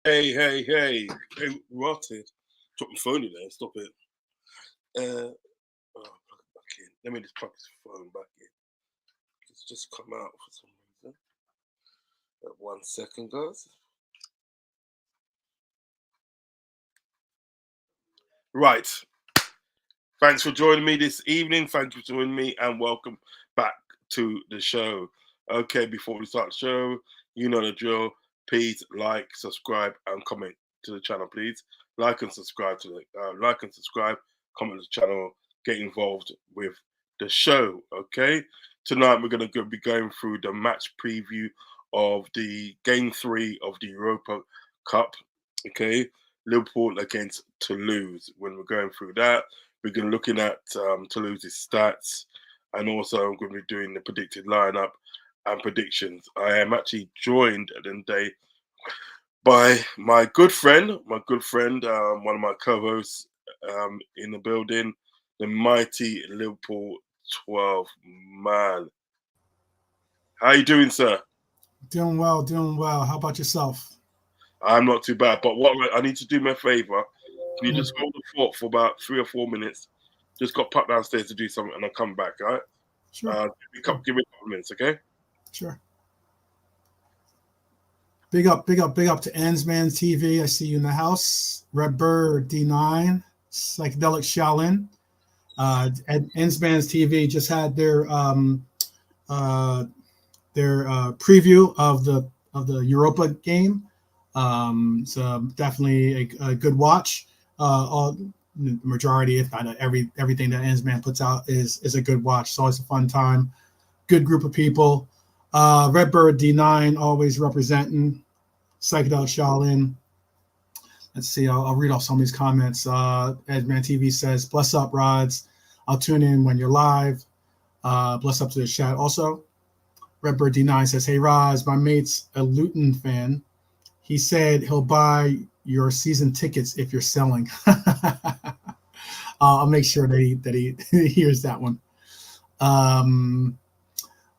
Hey, rotted. Drop my phone in there, stop it. Plug it back in. Let me just plug this phone back in. It's just come out for some reason. 1 second, guys. Right. Thanks for joining me this evening. Thank you for joining me and welcome back to the show. Okay, before we start the show, you know the drill. Please like, subscribe, and comment to the channel, please. Like and subscribe, comment to the channel, get involved with the show, okay? Tonight we're going to be going through the match preview of the Game 3 of the Europa Cup, okay? Liverpool against Toulouse. When we're going through that, we're going to be looking at Toulouse's stats, and also I'm going to be doing the predicted lineup and predictions. I am actually joined at the end of the day by my good friend, one of my co-hosts in the building, the mighty Liverpool 12 man. How you doing, sir? Doing well. How about yourself? I'm not too bad, but what I need to do me a favor. Can you just hold the fort for about 3 or 4 minutes? Just got popped downstairs to do something, and I'll come back. All right? Sure. Give me a couple of minutes, okay? Sure. Big up to Ensman TV. I see you in the house. Redbird D9, Psychedelic Shaolin. Ensman's TV just had their preview of the Europa game. So definitely a good watch. All the majority, if not everything that Ensman puts out is a good watch. It's always a fun time. Good group of people. Redbird D9 always representing. Psychedelic Shaolin. Let's see. I'll read off some of these comments. Ensman TV says, "Bless up, Rodz. I'll tune in when you're live." Bless up to the chat also. Redbird D9 says, "Hey, Rodz, my mate's a Luton fan. He said he'll buy your season tickets if you're selling." I'll make sure that he hears that one.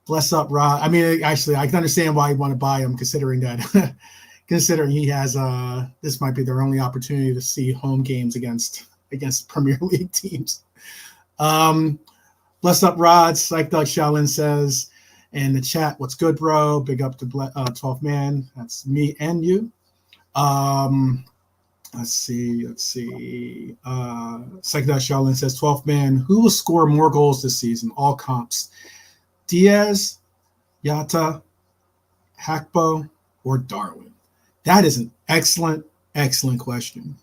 Bless up, Rod. I mean, actually, I can understand why you want to buy him, considering he has this might be their only opportunity to see home games against Premier League teams. Bless up, Rod. Psych Doug Shaolin says in the chat, "What's good, bro? Big up to 12th man." That's me and you. Let's see. Psychedelic Shaolin says, 12th man, who will score more goals this season? All comps. Diaz, Yata, Hakpo, or Darwin? That is an excellent question.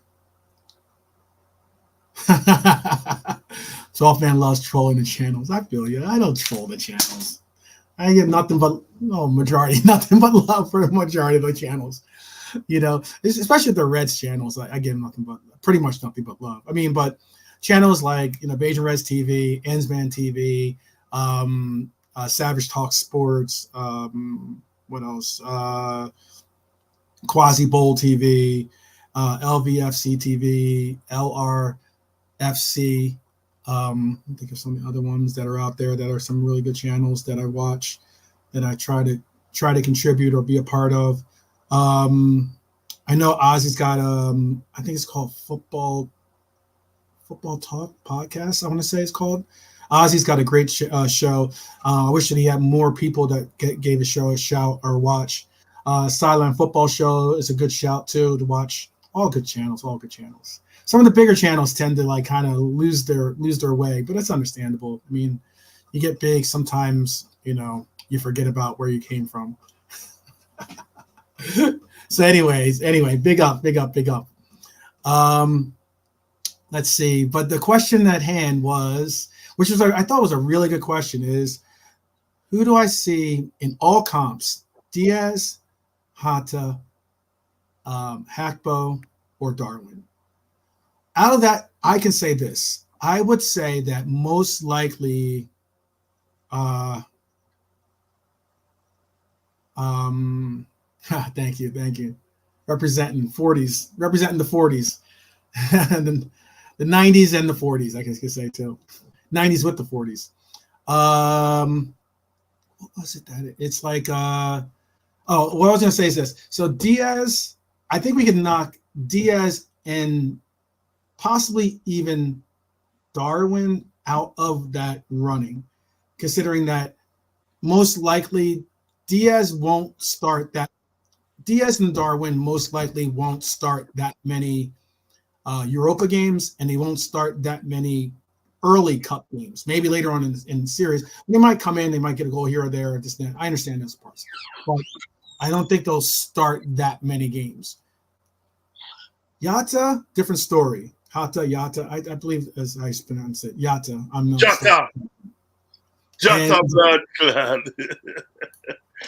12th man loves trolling the channels. I feel you. I don't troll the channels. I get nothing but love for the majority of the channels. You know, especially the Reds channels, I get pretty much nothing but love. I mean, but channels like, Beijing Reds TV, Ensman TV, Savage Talk Sports, what else? Quasi Bowl TV, LVFC TV, LRFC. I think of some other ones that are out there that are some really good channels that I watch, that I try to contribute or be a part of. I know Ozzy's got I think it's called Football Talk Podcast. I want to say it's called. Ozzy's got a great show. I wish that he had more people that gave a show a shout or watch. Sideline Football Show is a good shout too to watch. All good channels. Some of the bigger channels tend to kind of lose their way, but that's understandable. I mean, you get big, sometimes you forget about where you came from. So anyway, big up. Let's see. But the question at hand was, which was I thought was a really good question, is who do I see in all comps? Diaz, Hata, Hakpo, or Darwin? Out of that, I can say this. I would say that most likely thank you. Representing the 40s. And the 90s and the 40s, I guess you could say too. 90s with the 40s. What was it that it's like what I was gonna say is this. So Diaz, I think we can knock Diaz and possibly even Darwin out of that running, considering that most likely Diaz won't start that. Diaz and Darwin most likely won't start that many Europa games, and they won't start that many early cup games. Maybe later on in the series, they might come in, they might get a goal here or there. This, that. I understand those parts, but I don't think they'll start that many games. Yatta, different story. Yatta, I believe as I pronounce it, Yatta. I'm not Jota. Jota blood clan.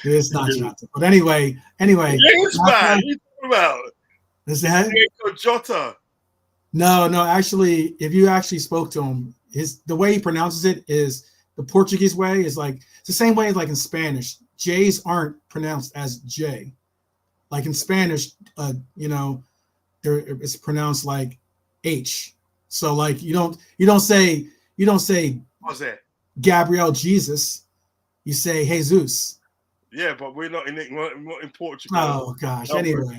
It's not Yatta, but anyway. Yes, man. You talking about? Is that Jota? No. Actually, if you actually spoke to him, the way he pronounces it is the Portuguese way. Is like it's the same way as like in Spanish. J's aren't pronounced as J. Like in Spanish, it's pronounced like H. So like you don't say What's that? Gabriel Jesus. You say Jesus. Yeah, but we're not in Portugal. Oh gosh. No, anyway,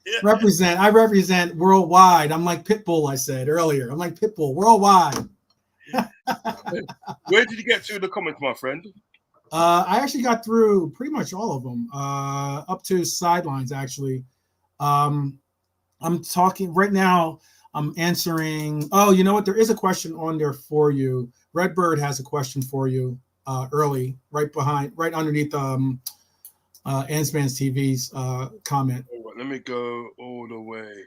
Yeah. represent. I represent worldwide. I'm like Pitbull. I said earlier. I'm like Pitbull worldwide. Where did you get to the comments, my friend? I actually got through pretty much all of them, up to sidelines. Actually, I'm talking right now. I'm answering. Oh, you know what? There is a question on there for you. Redbird has a question for you. Early, right underneath Ansman's TV's comment. Let me go all the way.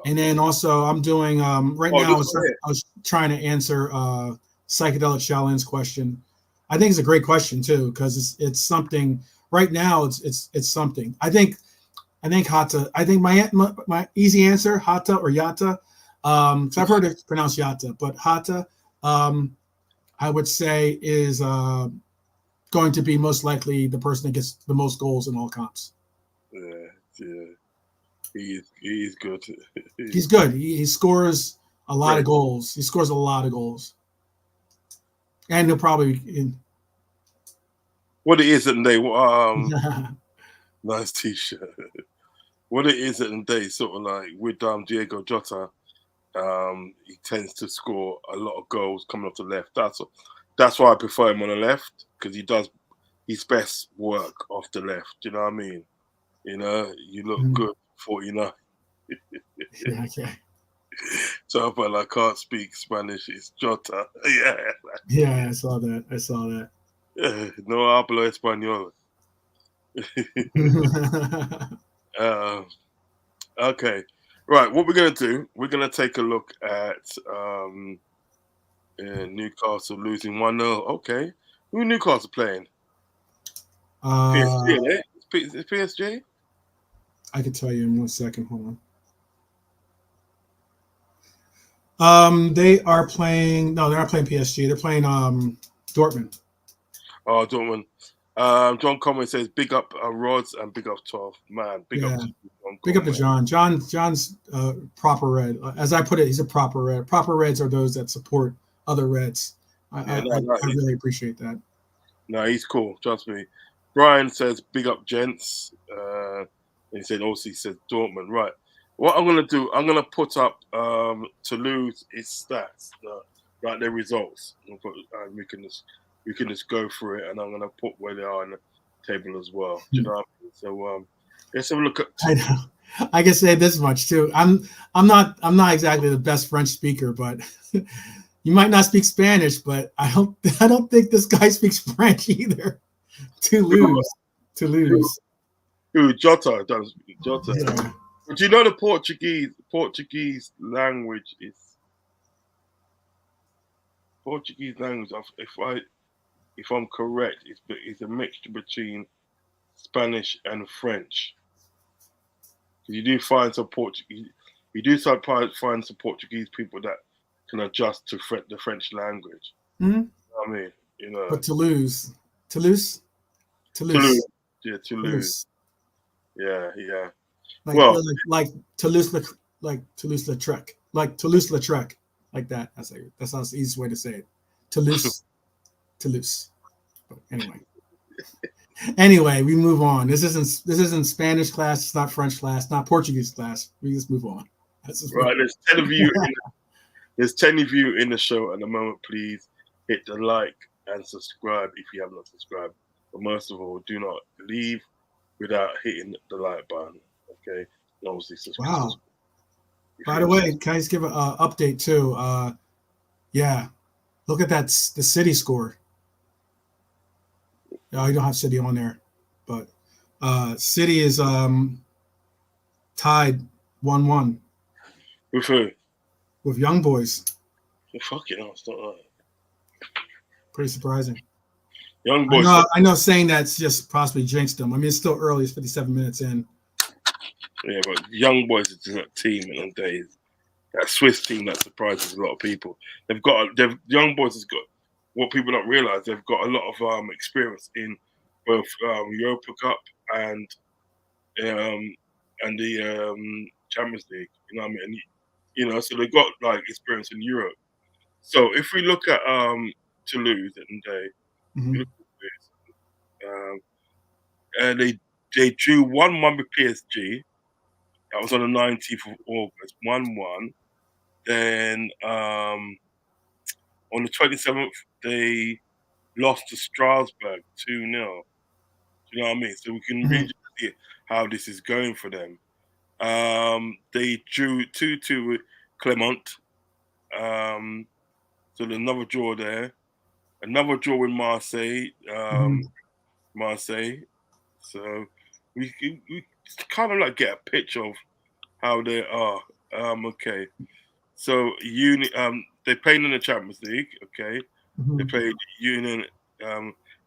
And then also I'm doing right now. I was trying to answer Psychedelic Shaolin's question. I think it's a great question too because it's something. Right now, it's something. I think Hata. I think my easy answer Hata or Yata. So I've heard it pronounced Yata, but Hata. I would say is going to be most likely the person that gets the most goals in all comps. Yeah. He's good. He's good. He scores a lot of goals. He scores a lot of goals. And he'll probably what it is at the day, nice t-shirt. What it is at the day, sort of like with Diego Jota, he tends to score a lot of goals coming off the left. That's why I prefer him on the left because he does his best work off the left. You know what I mean? You know, you look good for Yeah, okay. So but I can't speak Spanish. It's Jota. Yeah. Yeah, I saw that. No hablo español. Okay. Right, what we're going to do, we're going to take a look at Newcastle losing 1-0. Okay. Who Newcastle playing? PSG, eh? It's PSG? I can tell you in 1 second. Hold on. They are playing. No, they're not playing PSG. They're playing Dortmund. Oh, Dortmund. John Conway says, "Big up Rodz and big up 12." Man, big up to John. Big up to John. John's proper red. As I put it, he's a proper red. Proper reds are those that support other reds. I really appreciate that. No, he's cool. Trust me. Brian says, "Big up, gents." He said, also he said Dortmund. Right. What I'm gonna do, I'm gonna put up Toulouse its stats, like their results. We can just go through it, and I'm gonna put where they are in the table as well. Do you know what I mean? So let's have a look at. I know. I can say this much too. I'm not exactly the best French speaker, but you might not speak Spanish, but I don't think this guy speaks French either. Toulouse. Who Jota does Jota? Yeah. But you know the Portuguese language is If I'm correct, it's a mixture between Spanish and French. You do find some Portuguese. You do find some Portuguese people that can adjust to the French language. Mm-hmm. You know what I mean, you know. But Toulouse. Yeah, Toulouse. Yeah. Like Toulouse-Lautrec, like Toulouse-Lautrec, like that. That's the easiest way to say it. Toulouse. But anyway. Anyway, we move on. This isn't Spanish class. It's not French class. Not Portuguese class. We just move on. Right, there's 10 of you. There's 10 of you in the show at the moment. Please hit the like and subscribe if you have not subscribed. But most of all, do not leave without hitting the like button. Okay, and obviously subscribe. Wow. By the way, can I just give an update too? Yeah, look at that. The City score. No, you don't have City on there, but City is tied 1-1 With who? with Young Boys. Fucking hell, it's not right. Pretty surprising. Young Boys. I know saying that's just possibly jinxed them. I mean, it's still early. It's 57 minutes in. Yeah, but Young Boys is that team in the days. That Swiss team that surprises a lot of people. Young Boys has got what people don't realise. They've got a lot of experience in both Europa Cup and the Champions League. You know what I mean? So they've got like experience in Europe. So if we look at Toulouse and they drew 1-1 with PSG. That was on the 19th of August, 1-1. Then on the 27th, they lost to Strasbourg 2-0. Do you know what I mean? So we can really see how this is going for them. They drew 2-2 with Clermont. So there's another draw there. Another draw with Marseille. Marseille. So we kind of like get a picture of how they are. Okay. So they played in the Champions League. Okay. They played Union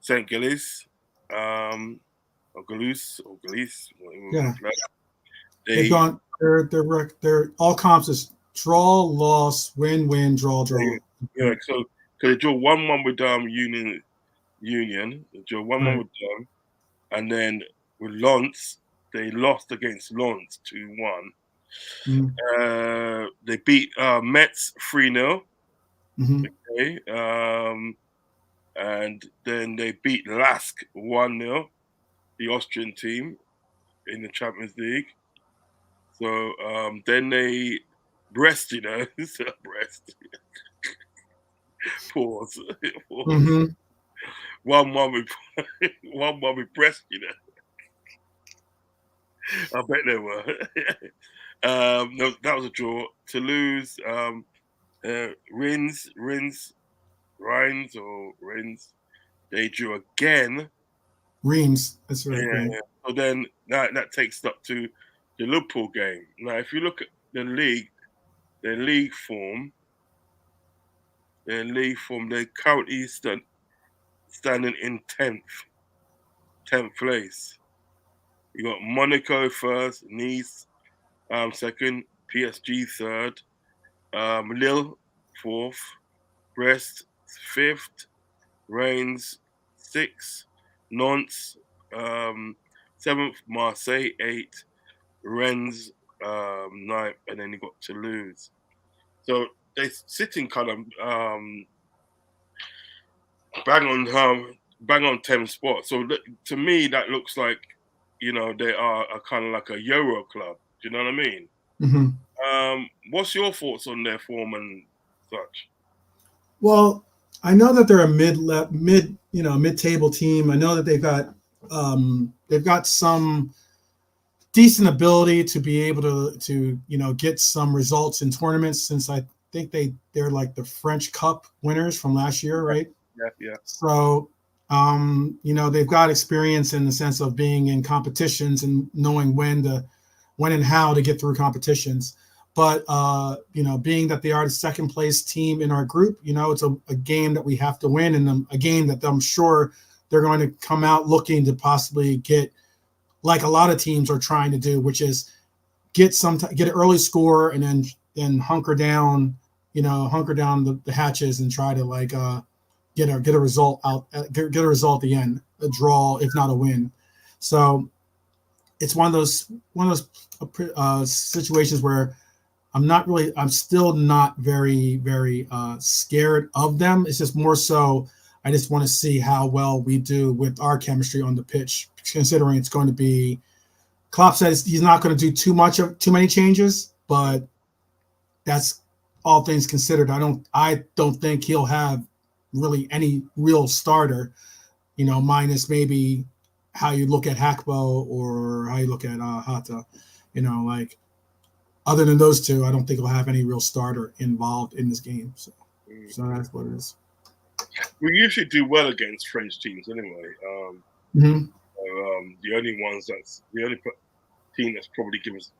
St. Gilles, or Gilles. Yeah. They've gone. They're all comps is draw, loss, win, draw. Yeah. So they draw 1-1 with Union. They draw 1-1 with them, and then with Lens, they lost against Lens 2-1. They beat Metz 3-0. Okay. And then they beat Lask 1-0, the Austrian team in the Champions League. So then they Brest, Brest. Pause. 1-1 with Brest, I bet they were. No, that was a draw. Toulouse, Rennes, they drew again. Rennes, that's right. Yeah. So then that takes up to the Liverpool game. Now, if you look at the league, their league form, they're currently standing in 10th place. You got Monaco first, Nice second, PSG third, Lille fourth, Brest fifth, Reims sixth, Nantes seventh, Marseille eighth, Rennes ninth, and then you got Toulouse. So they're sitting kind of bang on 10th spot. So to me, that looks like they are a kind of like a Euro club. Do you know what I mean? What's your thoughts on their form and such? Well, I know that they're a mid-table team. I know that they've got some decent ability to be able to get some results in tournaments, since I think they're like the French Cup winners from last year, right? Yeah. So they've got experience in the sense of being in competitions and knowing when and how to get through competitions. But being that they are the second place team in our group, it's a game that we have to win, and a game that I'm sure they're going to come out looking to possibly get, like a lot of teams are trying to do, which is get an early score and then hunker down the hatches and try to get a result get a result at the end, a draw if not a win. So it's one of those situations where I'm still not very, very scared of them. It's just more so I just want to see how well we do with our chemistry on the pitch, considering it's going to be. Klopp says he's not going to do too many changes, but that's all things considered. I don't think he'll have really any real starter, minus maybe how you look at Hakpo or how you look at Hata. Like other than those two, I don't think he'll have any real starter involved in this game. So that's what it is. We usually do well against French teams anyway. The only team that's probably give us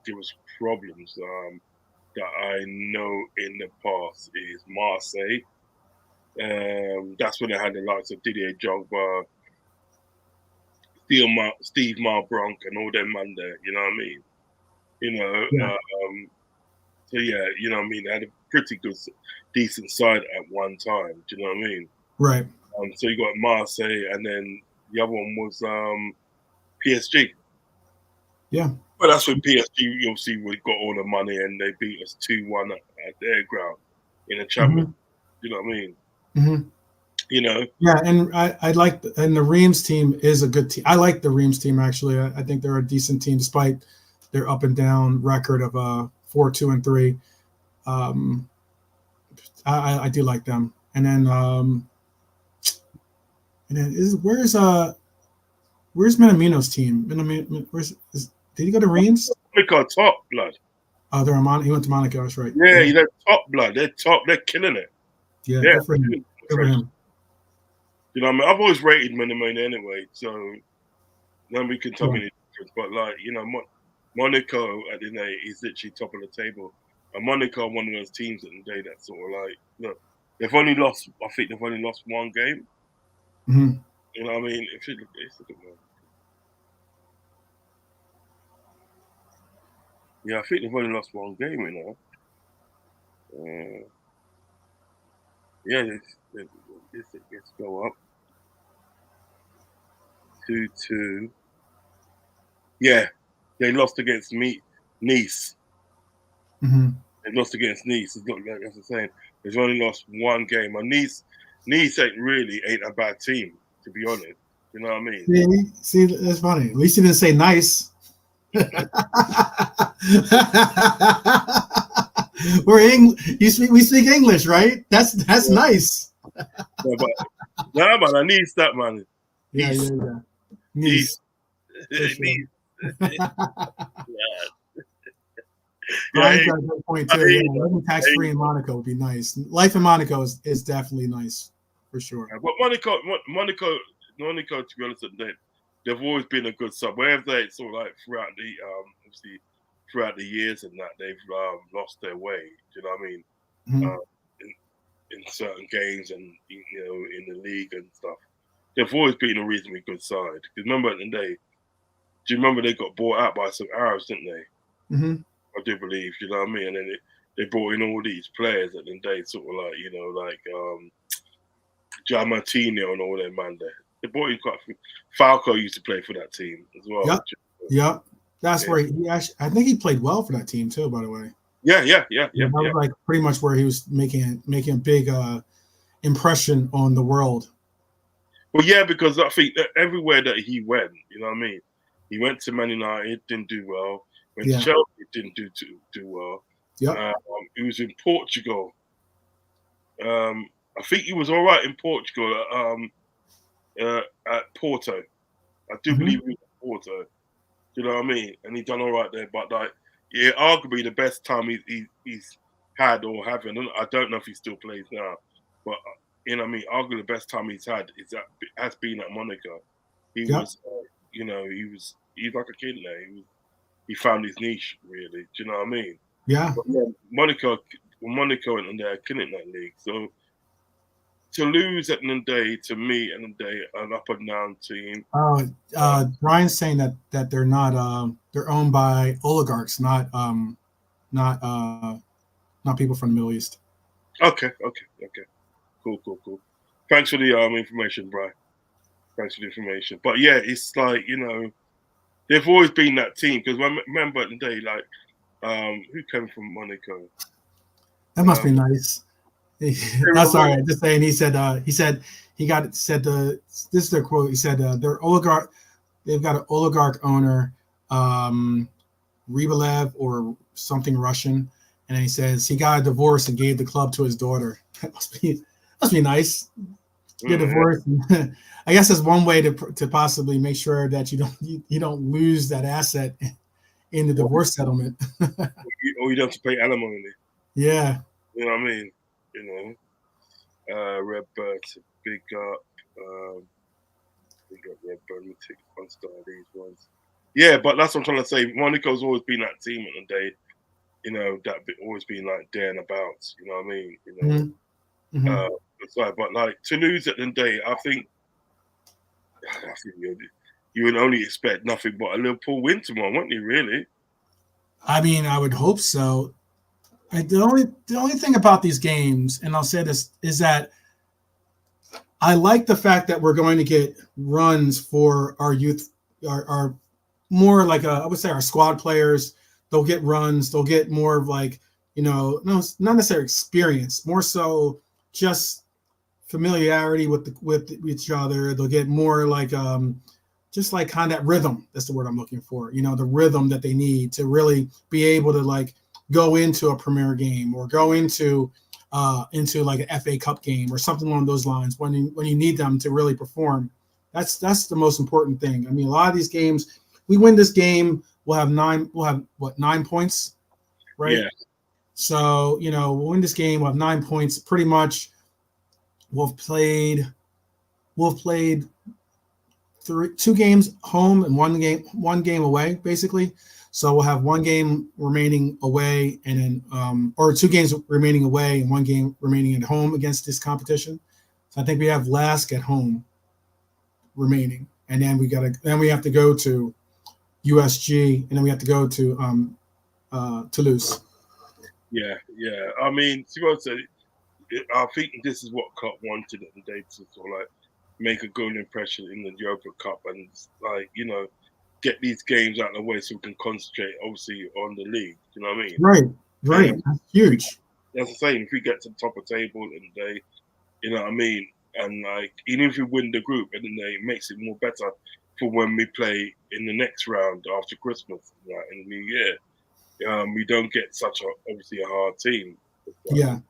problems that I know in the past is Marseille. That's when they had the likes of Didier Drogba, Steve Malbranc, and all them man there. You know what I mean? Yeah. So yeah, you know what I mean. They had a pretty good, decent side at one time. Do you know what I mean? Right. So you got Marseille, and then the other one was PSG. Yeah. Well, that's when PSG, obviously, we got all the money and they beat us 2-1 at their ground in a Champions. You know what I mean? Yeah, and I like, and the Reims team is a good team. I like the Reims team actually. I think they're a decent team despite their up and down record of 4-2-3. I do like them. And then where's Minamino's team? Did he go to Reims? Monaco top blood. Oh, he went to Monaco. That's right. Yeah, they're top blood. They're top. They're killing it. Yeah, good for him. Good for him. You know what I mean? I've always rated Minamino anyway, so then we can tell me the difference. But Monaco at the end is literally top of the table. And Monaco are one of those teams at the day that's sort of like, look, I think they've only lost one game. You know what I mean? It's a good one. Yeah, I think they've only lost one game, let's go up. 2-2. Yeah, they lost against Nice. They lost against Nice. It's not like I'm saying. They've only lost one game. And Nice ain't a bad team, to be honest. You know what I mean? See, that's funny. At least he didn't say nice. We speak English, right? That's nice. Man, I need that, man. Yeah. Nice. Brian's got a good point too. Living tax free in Monaco would be nice. Life in Monaco is definitely nice for sure. But Monaco, to be honest, they've always been a good sub. Wherever they sort of like throughout the years and that they've lost their way. Do you know what I mean? In certain games and in the league and stuff, they've always been a reasonably good side. Because remember at the day, do you remember they got bought out by some Arabs, didn't they? I do believe, you know what I mean? And then they brought in all these players at the day, sort of like, Giammartino and all them man there. They brought in quite a few. Falco used to play for that team as well. Yep. That's where I think he played well for that team too, by the way. Yeah. That was like pretty much where he was making a big impression on the world. Well, yeah, because I think that everywhere that he went, you know what I mean? He went to Man United, didn't do well. Went to Chelsea, didn't do well. Yeah. He was in Portugal. I think he was all right in Portugal at Porto. I do believe he was at Porto. You know what I mean? And he done all right there. But arguably the best time he's had or having. I don't know if he still plays now, but you know what I mean. Arguably the best time he's had has been at Monaco. He was, he's like a kid now. He found his niche really. Do you know what I mean? Yeah. Monaco and they're killing that league. So Toulouse at the end of the day, to me, at the end of the day, an up and down team. Brian's saying that they're not they're owned by oligarchs, not people from the Middle East. Okay. Cool. Thanks for the information, Brian. Thanks for the information. But yeah, it's like, they've always been that team. Because remember at the day, like, who came from Monaco? That must be nice. That's all right. Just saying. He said he got said the this is their quote. He said they're oligarch. They've got an oligarch owner, Ribalev or something Russian, and then he says he got a divorce and gave the club to his daughter. That must be nice. Get divorced. I guess that's one way to possibly make sure that you don't lose that asset in the divorce settlement. Or you don't have to pay alimony. Yeah. You know what I mean? You know, Redbird, big up. Big up Redbird. Let me take one star of these ones. Yeah, but that's what I'm trying to say. Monaco's always been that team at the day. You know, that always been like there and about. You know what I mean? You know, Mm-hmm. it's like, but like Toulouse at the day, I think you would only expect nothing but a Liverpool win tomorrow, wouldn't you? Really? I mean, I would hope so. The only thing about these games, and I'll say this, is that I like the fact that we're going to get runs for our youth, our more like I would say our squad players. They'll get runs. They'll get more of like no, not necessarily experience, more so just familiarity with each other. They'll get more like just like kind of that rhythm. That's the word I'm looking for. The rhythm that they need to really be able to like go into a Premier game or go into like an FA Cup game or something along those lines when you need them to really perform. That's the most important thing. I mean, a lot of these games, we win this game, we'll have 9 points, right? Yeah. So we'll win this game, we'll have 9 points. Pretty much, we've played 2 games home and one game away, basically. So we'll have 1 game remaining away, and then or 2 games remaining away and 1 game remaining at home against this competition. So I think we have Lask at home remaining, and then we have to go to USG, and then we have to go to Toulouse. Yeah. I mean, to be honest, I think this is what Cup wanted at the day, to sort of like make a good impression in the Europa Cup and like get these games out of the way so we can concentrate obviously on the league. You know what I mean? Right. That's huge. That's the same. If we get to the top of the table in the day, you know what I mean, and like even if we win the group in the day, it makes it more better for when we play in the next round after Christmas, like in the New Year. We don't get such obviously a hard team. Yeah. Do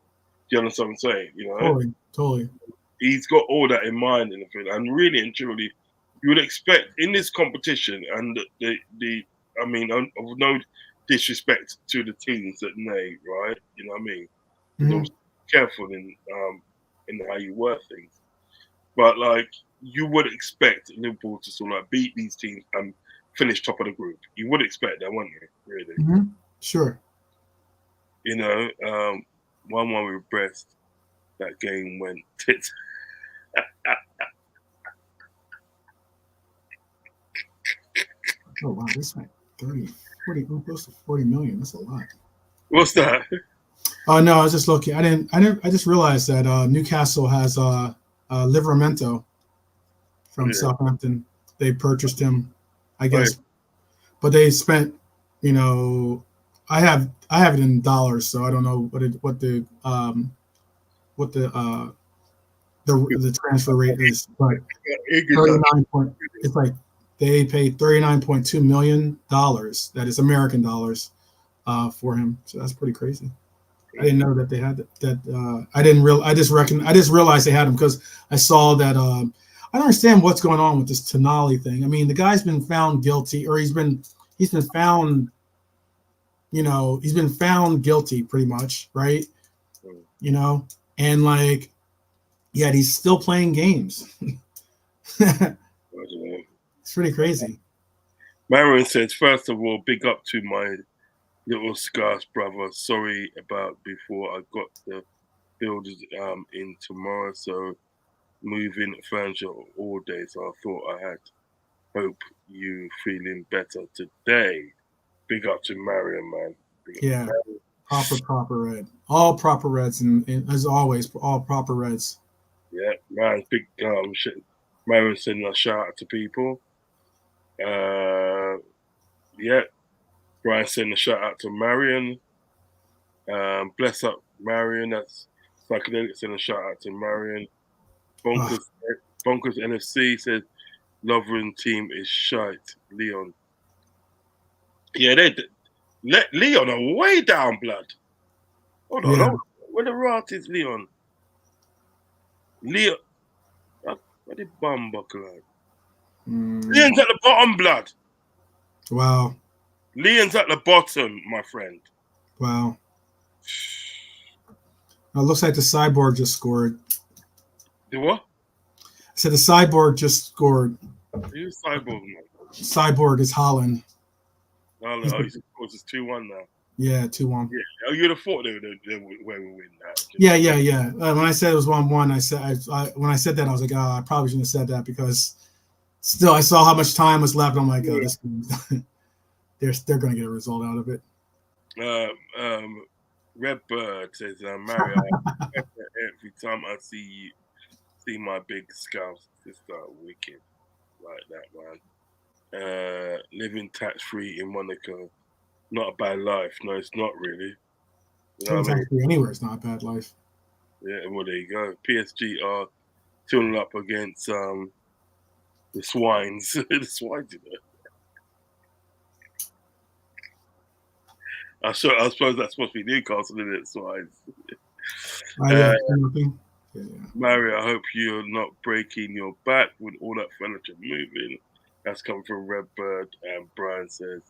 you understand what I'm saying? Totally. He's got all that in mind in the field, and really and truly, you would expect in this competition, and I mean, of no disrespect to the teams that may, right? You know what I mean? Mm-hmm. Careful in how you word things, but like you would expect Liverpool to sort of like beat these teams and finish top of the group. You would expect that, wouldn't you? Really? Mm-hmm. Sure. 1-1 with Brest. That game went tits. Oh wow, this went 40, close to 40 million. That's a lot. What's that? Oh no, I was just looking. I just realized that Newcastle has Livramento from Southampton. They purchased him, I guess, but they spent. I have it in dollars, so I don't know what the transfer rate is, but 39 point. It's like they paid $39.2 million. That is American dollars for him. So that's pretty crazy. I didn't know that they had that. I just realized they had him because I saw that. I don't understand what's going on with this Tonali thing. I mean, the guy's been found guilty, or he's been found. He's been found guilty, pretty much, right? And like, yet he's still playing games. It's pretty crazy. Maron says, first of all, big up to my little Scarce brother. Sorry about before I got the builders in tomorrow, so moving furniture all day. So I thought I had hope you feeling better today. Big up to Marion, man. Yeah, proper red. All proper reds, and as always, all proper reds. Yeah, man. Big shit. Marion sending a shout out to people. Yeah. Brian sending a shout out to Marion. Bless up Marion. That's Psychedelic send a shout out to Marion. Bonkers NFC says Lovren team is shite. Leon. Yeah, Leon are way down, blood. Hold on, Yeah. where the rat is Leon? Leon, where the bum buckle at? Leon's at the bottom, blood. Wow. Leon's at the bottom, my friend. Wow. It looks like the Cyborg just scored. The what? I said the Cyborg just scored. Who's Cyborg, man? Cyborg is Holland. Oh, no, it's 2-1 now. Yeah, 2-1. Yeah. Oh, you'd have thought they would win that. Yeah. When I said it was 1-1, when I said that, I was like, oh, I probably shouldn't have said that because still I saw how much time was left. I'm like, oh, this they're going to get a result out of it. Redbird says, Mario, every time I see my big Scouse sister, wicked like that, man. Living tax-free in Monaco, not a bad life. No, it's not really. You know what I mean? Anywhere is not a bad life. Yeah, well, there you go. PSG are tuning up against the Swines. The Swines, you know. I suppose that's supposed to be Newcastle, isn't it? Swines. Mario, I hope you're not breaking your back with all that furniture moving. That's come from Redbird, and Brian says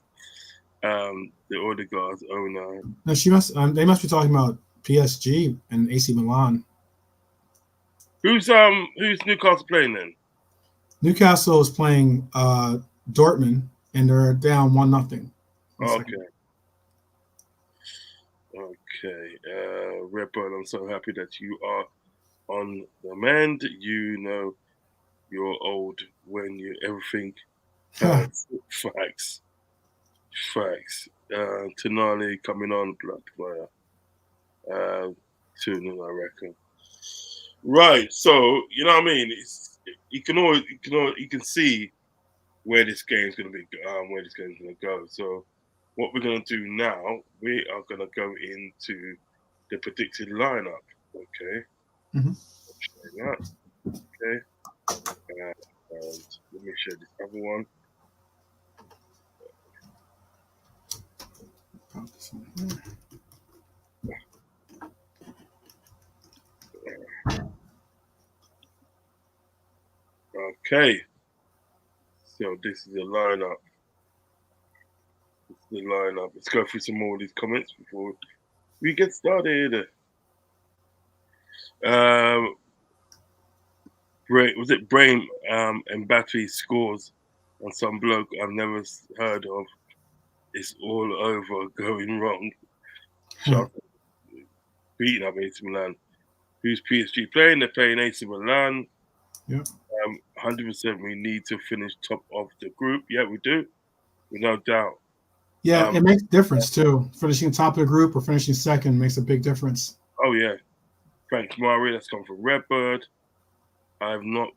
the Odegaard's owner. No, they must be talking about PSG and AC Milan. Who's Newcastle playing then? Newcastle is playing Dortmund, and they're down 1-0. Okay. Redbird, I'm so happy that you are on the mend. You know you're old when you everything. Facts. Tonali coming on, blood fire. Tuning, I reckon. Right. So you know what I mean. You can see where this game's going to be, where this game's going to go. So what we're going to do now, we are going to go into the predicted lineup. Okay. Okay. And let me share this other one. Okay. So this is the lineup. Let's go through some more of these comments before we get started. Was it Brain and Battery scores on some bloke I've never heard of? It's all over going wrong. Beating up AC Milan. Who's PSG playing? They're playing AC Milan. Yeah. 100% we need to finish top of the group. Yeah, we do. No doubt. Yeah, it makes a difference too. Finishing top of the group or finishing second makes a big difference. Oh yeah. Frank Murray, that's come from Redbird. I've not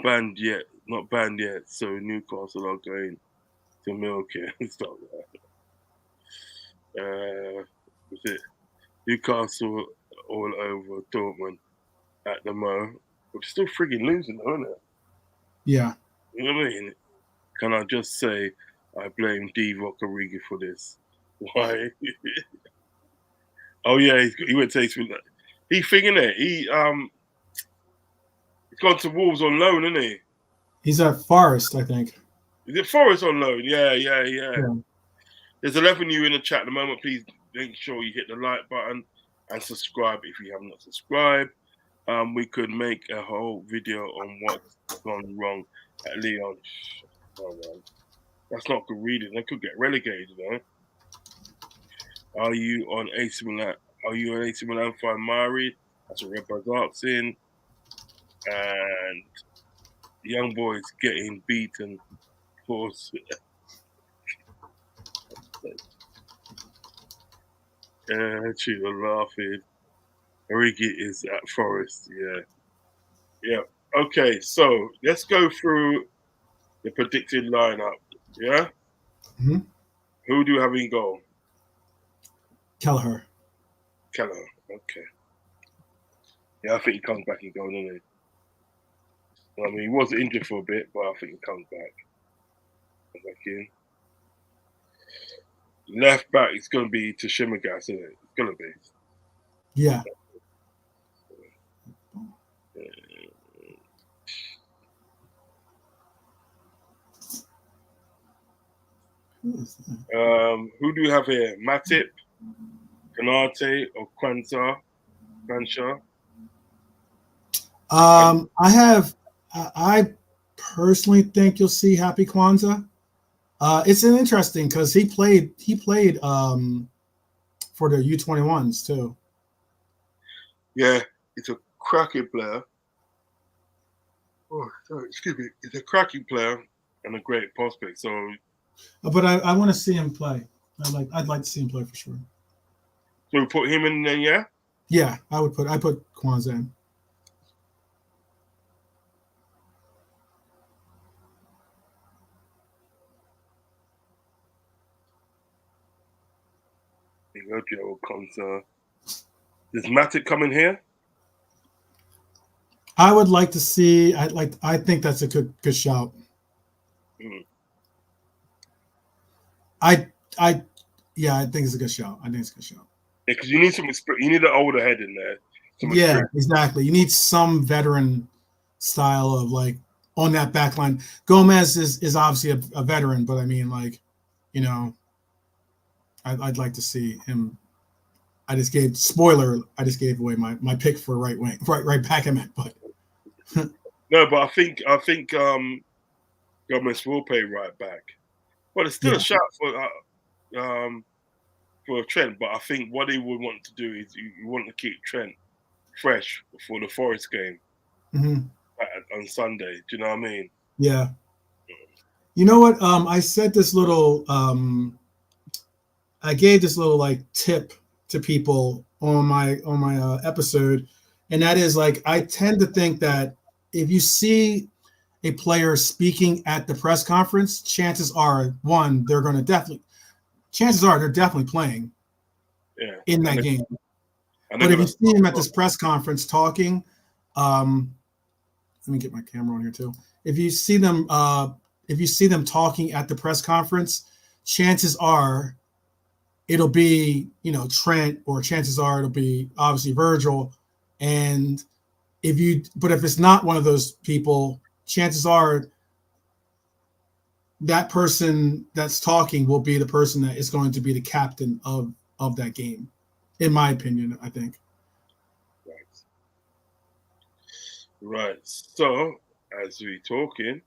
banned yet. So Newcastle are going to milk it and stuff like that. Was it Newcastle all over Dortmund at the Mo? We're still frigging losing, though, isn't it? Yeah. You know what I mean? Can I just say I blame Divock Origi for this? Why? Oh yeah, he went to AC Milan. He's thinking it. He's gone to Wolves on loan, isn't he? He's at Forest, I think. Is it Forest on loan? Yeah. There's 11 of you in the chat at the moment. Please make sure you hit the like button and subscribe if you have not subscribed. We could make a whole video on what's gone wrong at Leon. Oh, man. That's not good reading. They could get relegated, you know. Are you on AC Milan? Are you on AC Milan for Mari? That's what Redbird's asking. And young boys getting beaten. Of course. She's laughing. Origi is at Forest. Yeah. Okay, so let's go through the predicted lineup. Yeah. Mm-hmm. Who do you have in goal? Kelleher. Okay. Yeah, I think he comes back and goes, doesn't he? I mean, he was injured for a bit, but I think he comes back. Comes back in. Left back, it's going to be Tashimigas, isn't it? It's going to be. Yeah. Who do you have here? Matip, Kanate, or Kwanzaa? I personally think you'll see Happy Kwanzaa. It's an interesting because he played for the U21s too. Yeah, it's a cracking player. Oh, sorry, excuse me. He's a cracking player and a great prospect. So, But I want to see him play. I'd like to see him play for sure. so we put him in there, yeah. Yeah, I put Kwanzaa in. There you go, Joe Kwanzaa. Does Matip come in here? I would like to see. I think that's a good shout. Mm. I think it's a good shout. I think it's a good shout. Yeah, because you need some experience. You need an older head in there. Yeah, exactly. You need some veteran style of like on that back line. Gomez is obviously a veteran, but I mean, like, you know, I'd like to see him. I just gave away my pick for right wing, right back. I meant, but no, but I think Gomez will play right back. But it's still a shot for Trent. But I think what he would want to do is you want to keep Trent fresh for the Forest game on Sunday. Do you know what I mean? Yeah. You know what? I said this little. I gave this little like tip to people on my episode, and that is like I tend to think that if you see a player speaking at the press conference, chances are they're definitely playing in that game. But if you see him at this press conference talking, let me get my camera on here too. If you see them talking at the press conference, chances are it'll be, Trent, or chances are it'll be obviously Virgil. And if it's not one of those people, chances are that person that's talking will be the person that is going to be the captain of that game, in my opinion, I think. Right. So, as we talking,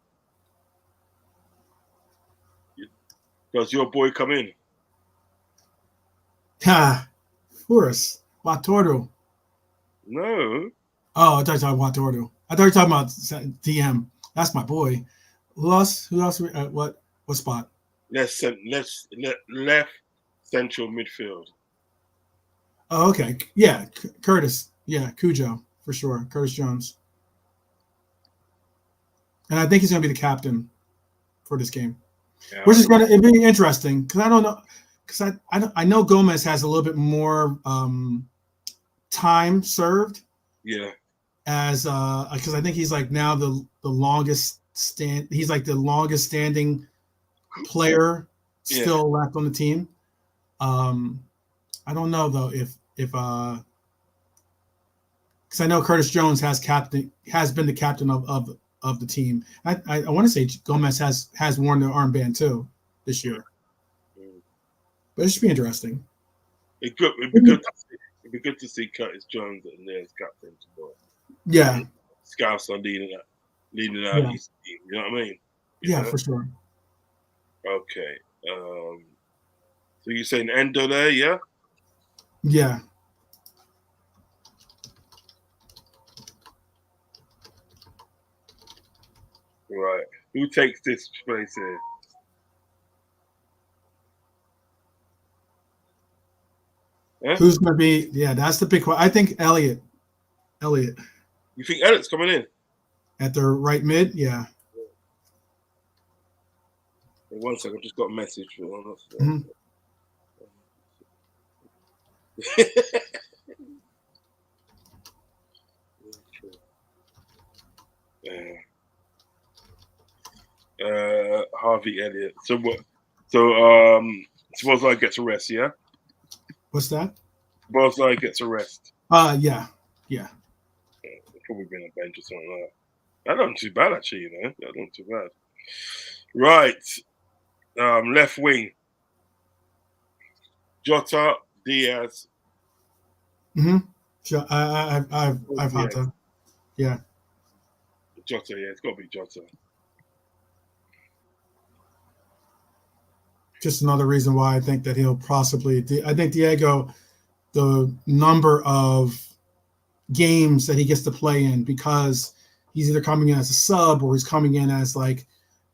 does your boy come in? Ha, Forrest Watordo. No. Oh, I thought you were talking about Watordo. I thought you were talking about DM. That's my boy. Who else? What spot? Left central midfield. Oh, okay. Yeah, Curtis. Yeah, Cujo for sure. Curtis Jones. And I think he's going to be the captain for this game, which is going to be interesting because I don't know, because I know Gomez has a little bit more time served. Yeah. As because I think he's like now the longest he's like the longest standing player still left on the team. I don't know though if because I know Curtis Jones has been the captain of the team. I want to say Gomez has worn the armband too this year, but it should be interesting. It'd be good to see Curtis Jones and their captain. Yeah, Scouts are leading out his team. You know what I mean? Yeah, for sure. Okay. So you're saying Endo there, yeah? Yeah. Right. Who takes this place here? Huh? Who's going to be? Yeah, that's the big question. I think Elliot. You think Elliot's coming in? At the right mid? Yeah. Wait, 1 second, I just got a message. Harvey Elliott. So what? So Szoboszlai gets a rest, yeah. What's that? Szoboszlai gets a rest. Yeah. Probably been a bench or something like that. That not too bad actually, you know. That not too bad. Right. Left wing. Jota, Diaz. Sure. I've had to. Yeah. Jota, yeah, it's got to be Jota. Just another reason why I think that he'll possibly. I think Diego, the number of games that he gets to play in, because he's either coming in as a sub or he's coming in as like,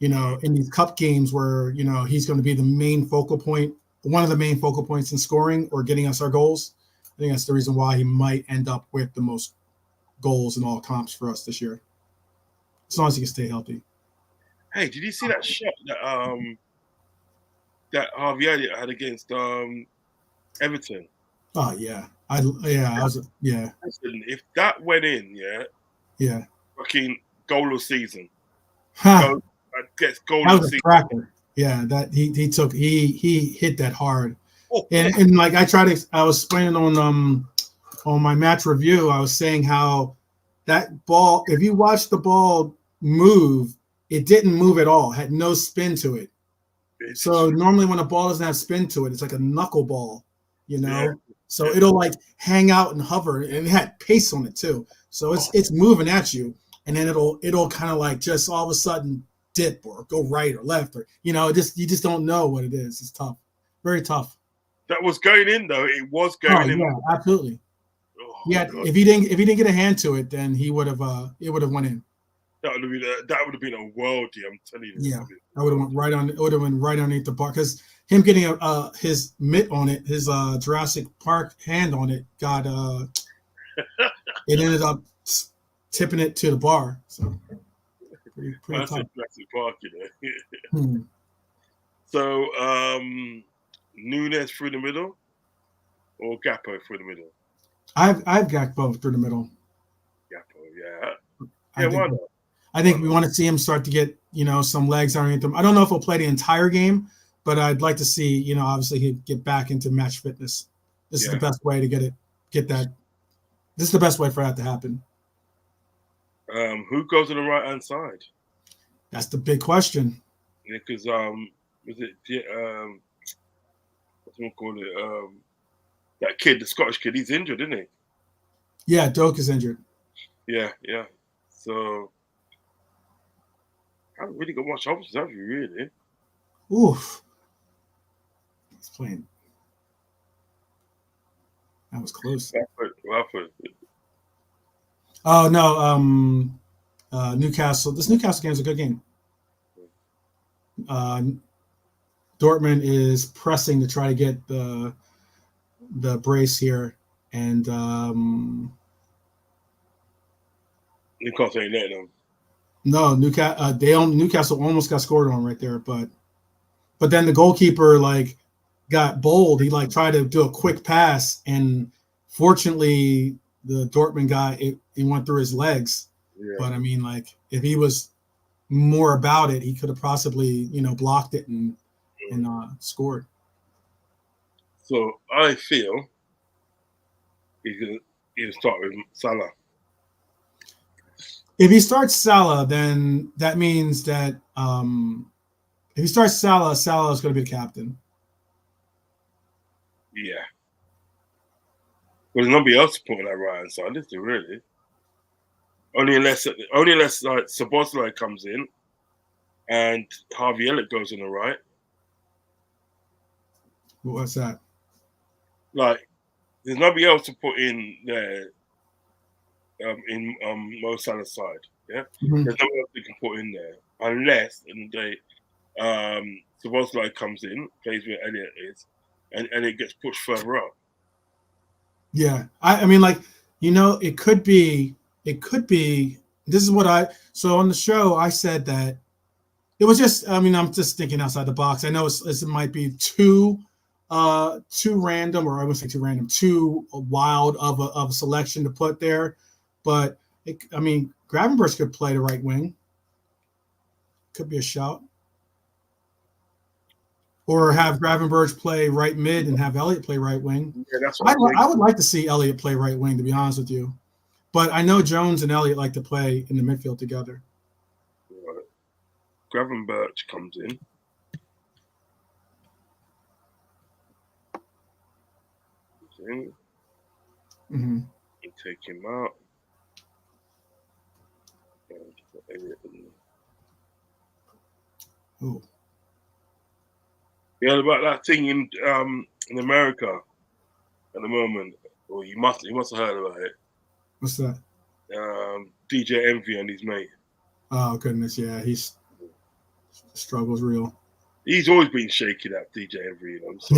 in these cup games where he's going to be the main focal point, one of the main focal points in scoring or getting us our goals. I think that's the reason why he might end up with the most goals in all comps for us this year, as long as he can stay healthy. Hey, did you see that shot that Harvey Elliott had against Everton? Oh yeah, Listen, if that went in, yeah, fucking goal of season. Huh. Gets goal That of was a season. cracker. Yeah, that he hit that hard. And like I was explaining on my match review, I was saying how that ball, if you watch the ball move, it didn't move at all, had no spin to it. So normally when a ball doesn't have spin to it, it's like a knuckleball, So it'll like hang out and hover, and it had pace on it too. So it's moving at you, and then it'll kind of like just all of a sudden dip or go right or left, or you just don't know what it is. It's tough, very tough. That was going in though. It was going in. Yeah, absolutely. If he didn't get a hand to it, then it would have went in. That would have been a worldie. I'm telling you. Yeah, that would have went right on. It would have went right underneath the bar, because him getting his mitt on it, his Jurassic Park hand on it, got it ended up tipping it to the bar. So pretty that's tough. Jurassic Park, So Nunes through the middle, or Gakpo through the middle? I've Gakpo through the middle. Gakpo, yeah. Why not? I think we want to see him start to get some legs underneath him. I don't know if he'll play the entire game, but I'd like to see obviously he'd get back into match fitness. This is the best way to get that. This is the best way for that to happen. Who goes on the right hand side? That's the big question. Yeah, because was it what's we call it? That kid, the Scottish kid, he's injured, isn't he? Yeah, Doak is injured. Yeah. So I haven't really got much options, have you, really? Oof. He's playing. That was close. Watford. Oh no, Newcastle. This Newcastle game is a good game. Dortmund is pressing to try to get the brace here, and Newcastle ain't letting them. No, Newcastle almost got scored on right there, but then the goalkeeper got bold. He tried to do a quick pass, and fortunately the Dortmund guy he went through his legs. Yeah. But I mean, if he was more about it, he could have possibly blocked it and scored. So I feel he's gonna start with Salah. If he starts Salah, then that means that if he starts Salah is going to be the captain. Yeah. Well, there's nobody else to put on that right hand side, is there really? Only unless Szoboszlai comes in and Harvey Elliott goes on the right. What's that? There's nobody else to put in there. In Mo Salah's side, yeah. Mm-hmm. There's no one else they can put in there unless Szoboszlai comes in, plays where Elliott is, and it gets pushed further up. Yeah, I mean, it could be. This is what so on the show I said that it was just. I mean, I'm just thinking outside the box. I know it might be too random, or I wouldn't say too random, too wild of a selection to put there. But Gravenberch could play the right wing. Could be a shout. Or have Gravenberch play right mid and have Elliott play right wing. Yeah, that's what I would like to see Elliott play right wing, to be honest with you. But I know Jones and Elliott like to play in the midfield together. Right. Gravenberch comes in. Mm-hmm. You take him out. Oh. Yeah, about that thing in America at the moment. Well, you must have heard about it. What's that? DJ Envy and his mate. Oh goodness, yeah, struggle's real. He's always been shaky, that DJ Envy. You know, so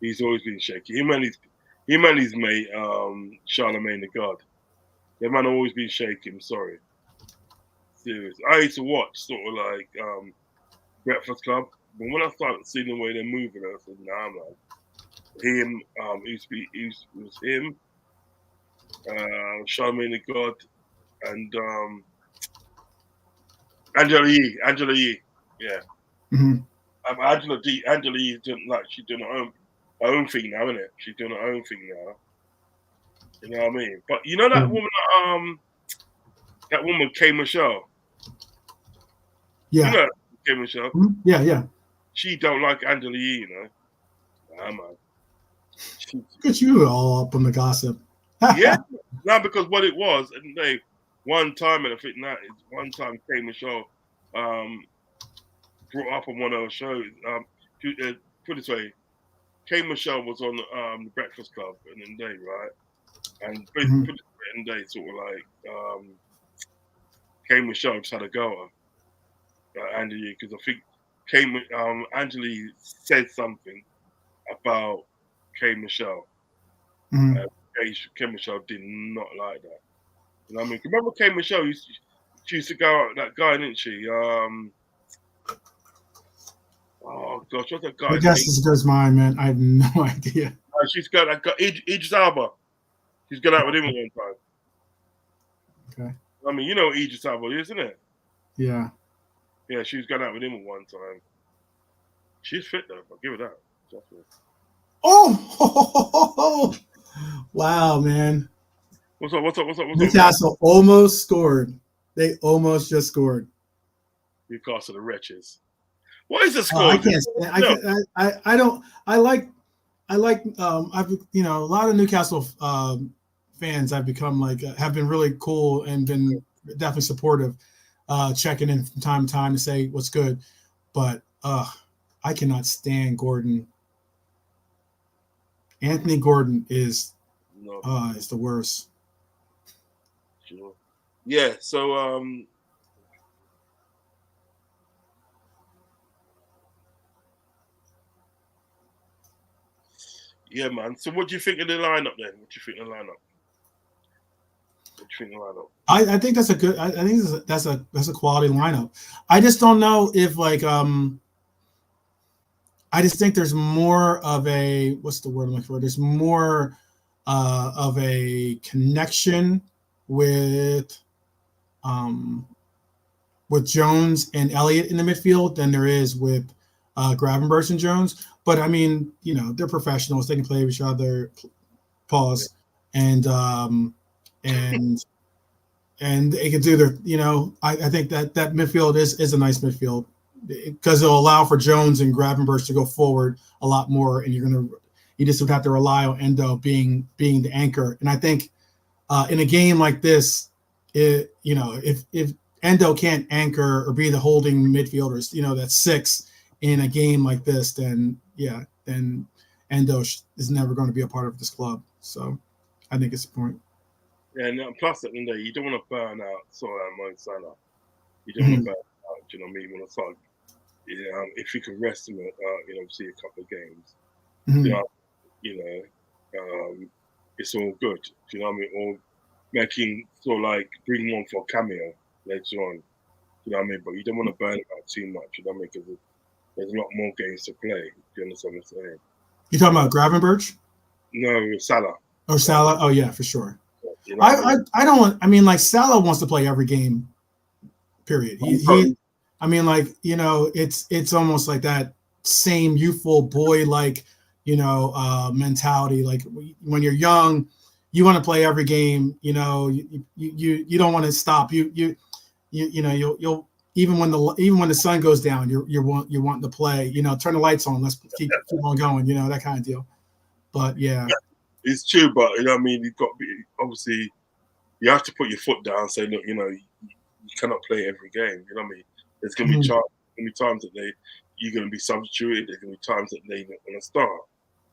he's always been shaky. Him and his mate, Charlemagne the God. That man always been shaky. I'm sorry. Serious. I used to watch sort of like Breakfast Club, but when I started seeing the way they're moving, I said, "Nah, man." Him, it was him, Charlemagne the God, and Angela Yee, yeah. Mm-hmm. Angela Yee doing she's doing her own thing now, isn't it? She's doing her own thing now. You know what I mean? But you know that woman Kay Michelle. Yeah. You know Kay Michelle. Mm-hmm. Yeah. She don't like Angela Yee, you know. Nah, man. Look at you all up on the gossip. Yeah, no, because what it was, and one time, and I think that is one time Kay Michelle brought up on one of her shows. Put it this way, Kay Michelle was on the Breakfast Club in the day, right? And put it in the day, sort of like Kay Michelle just had a go at Angela, because I think Angela said something about Kay Michelle. Mm-hmm. Kay Michelle did not like that. You know what I mean? Remember Kay Michelle she used to go out with that guy, didn't she? Oh gosh, what's that guy? I guess this goes mine, man. I have no idea. She's got that guy, Idris Elba. She's gone out with him at one time. Okay. I mean, you know what Idris Elba is, isn't it? Yeah. Yeah, she's gone out with him at one time. She's fit though, I'll give her that. Definitely. Oh! Wow, man. What's up? Newcastle almost scored. They almost just scored. Newcastle the wretches. What is the score? I can't stand. I don't. I like. I've a lot of Newcastle fans. I've become have been really cool and been definitely supportive, checking in from time to time to say what's good, but I cannot stand Gordon. Anthony Gordon is the worst. Sure. Yeah. So yeah, man. So what do you think of the lineup then? I think that's a good. I think that's a quality lineup. I just don't know if I just think there's more of a what's the word I'm looking for? There's more of a connection with Jones and Elliott in the midfield than there is with Gravenberch and Jones. But I mean, they're professionals; they can play with each other. Pause, and they can do their. I think that midfield is a nice midfield because it'll allow for Jones and Gravenberch to go forward a lot more, and you just would have to rely on Endo being the anchor. And I think in a game like this, if Endo can't anchor or be the holding midfielders, that's six in a game like this, then Endo is never going to be a part of this club. So I think it's a point. Yeah, and plus at the end of the day, you don't want to burn out Mo Salah. You don't want to burn out, do you know what I mean? You want to start, if you can rest him, see a couple of games, it's all good. Do you know what I mean? Or making bring one for a cameo later on. You know what I mean? But you don't want to burn it out too much. You know what I mean? Because there's a lot more games to play. Do you understand what I'm saying? You talking about Gravenberch? No, Salah. Oh, Salah. Oh, yeah, for sure. You know what I mean? I don't. I mean, like Salah wants to play every game. Period. I mean, like, you know, it's almost like that same youthful boy like, you know, mentality. Like when you're young, you want to play every game. You know, you don't want to stop. You know, you'll even when the sun goes down, you want to play. You know, turn the lights on. Let's keep on going. You know, that kind of deal. But yeah, it's true. But you know what I mean? You've got to be obviously. You have to put your foot down and say, look, you know, you cannot play every game. You know what I mean? There's going to be times that you're going to be substituted. There's going to be times that they're not going to start.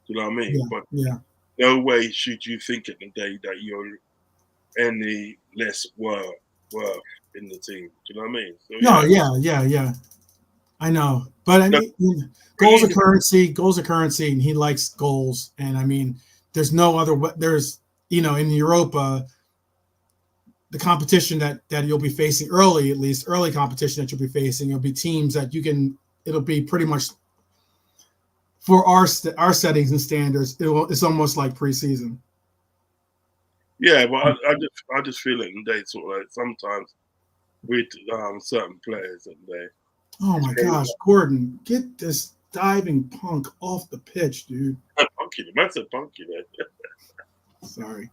You know what I mean? Yeah, but yeah. No way should you think at the day that you're any less worth in the team. Do you know what I mean? So, No, yeah. I know, but I mean, goals are currency. Goals are currency, and he likes goals. And I mean, there's no other. There's, you know, in Europa, the competition that you'll be facing early competition that you'll be facing, it'll be teams that it'll be pretty much for our settings and standards. It's almost like preseason. Yeah, but I just feel it in day sort of like sometimes with certain players and they. Oh my gosh, Gordon, get this diving punk off the pitch, dude. Punky, the man said punky there. Sorry.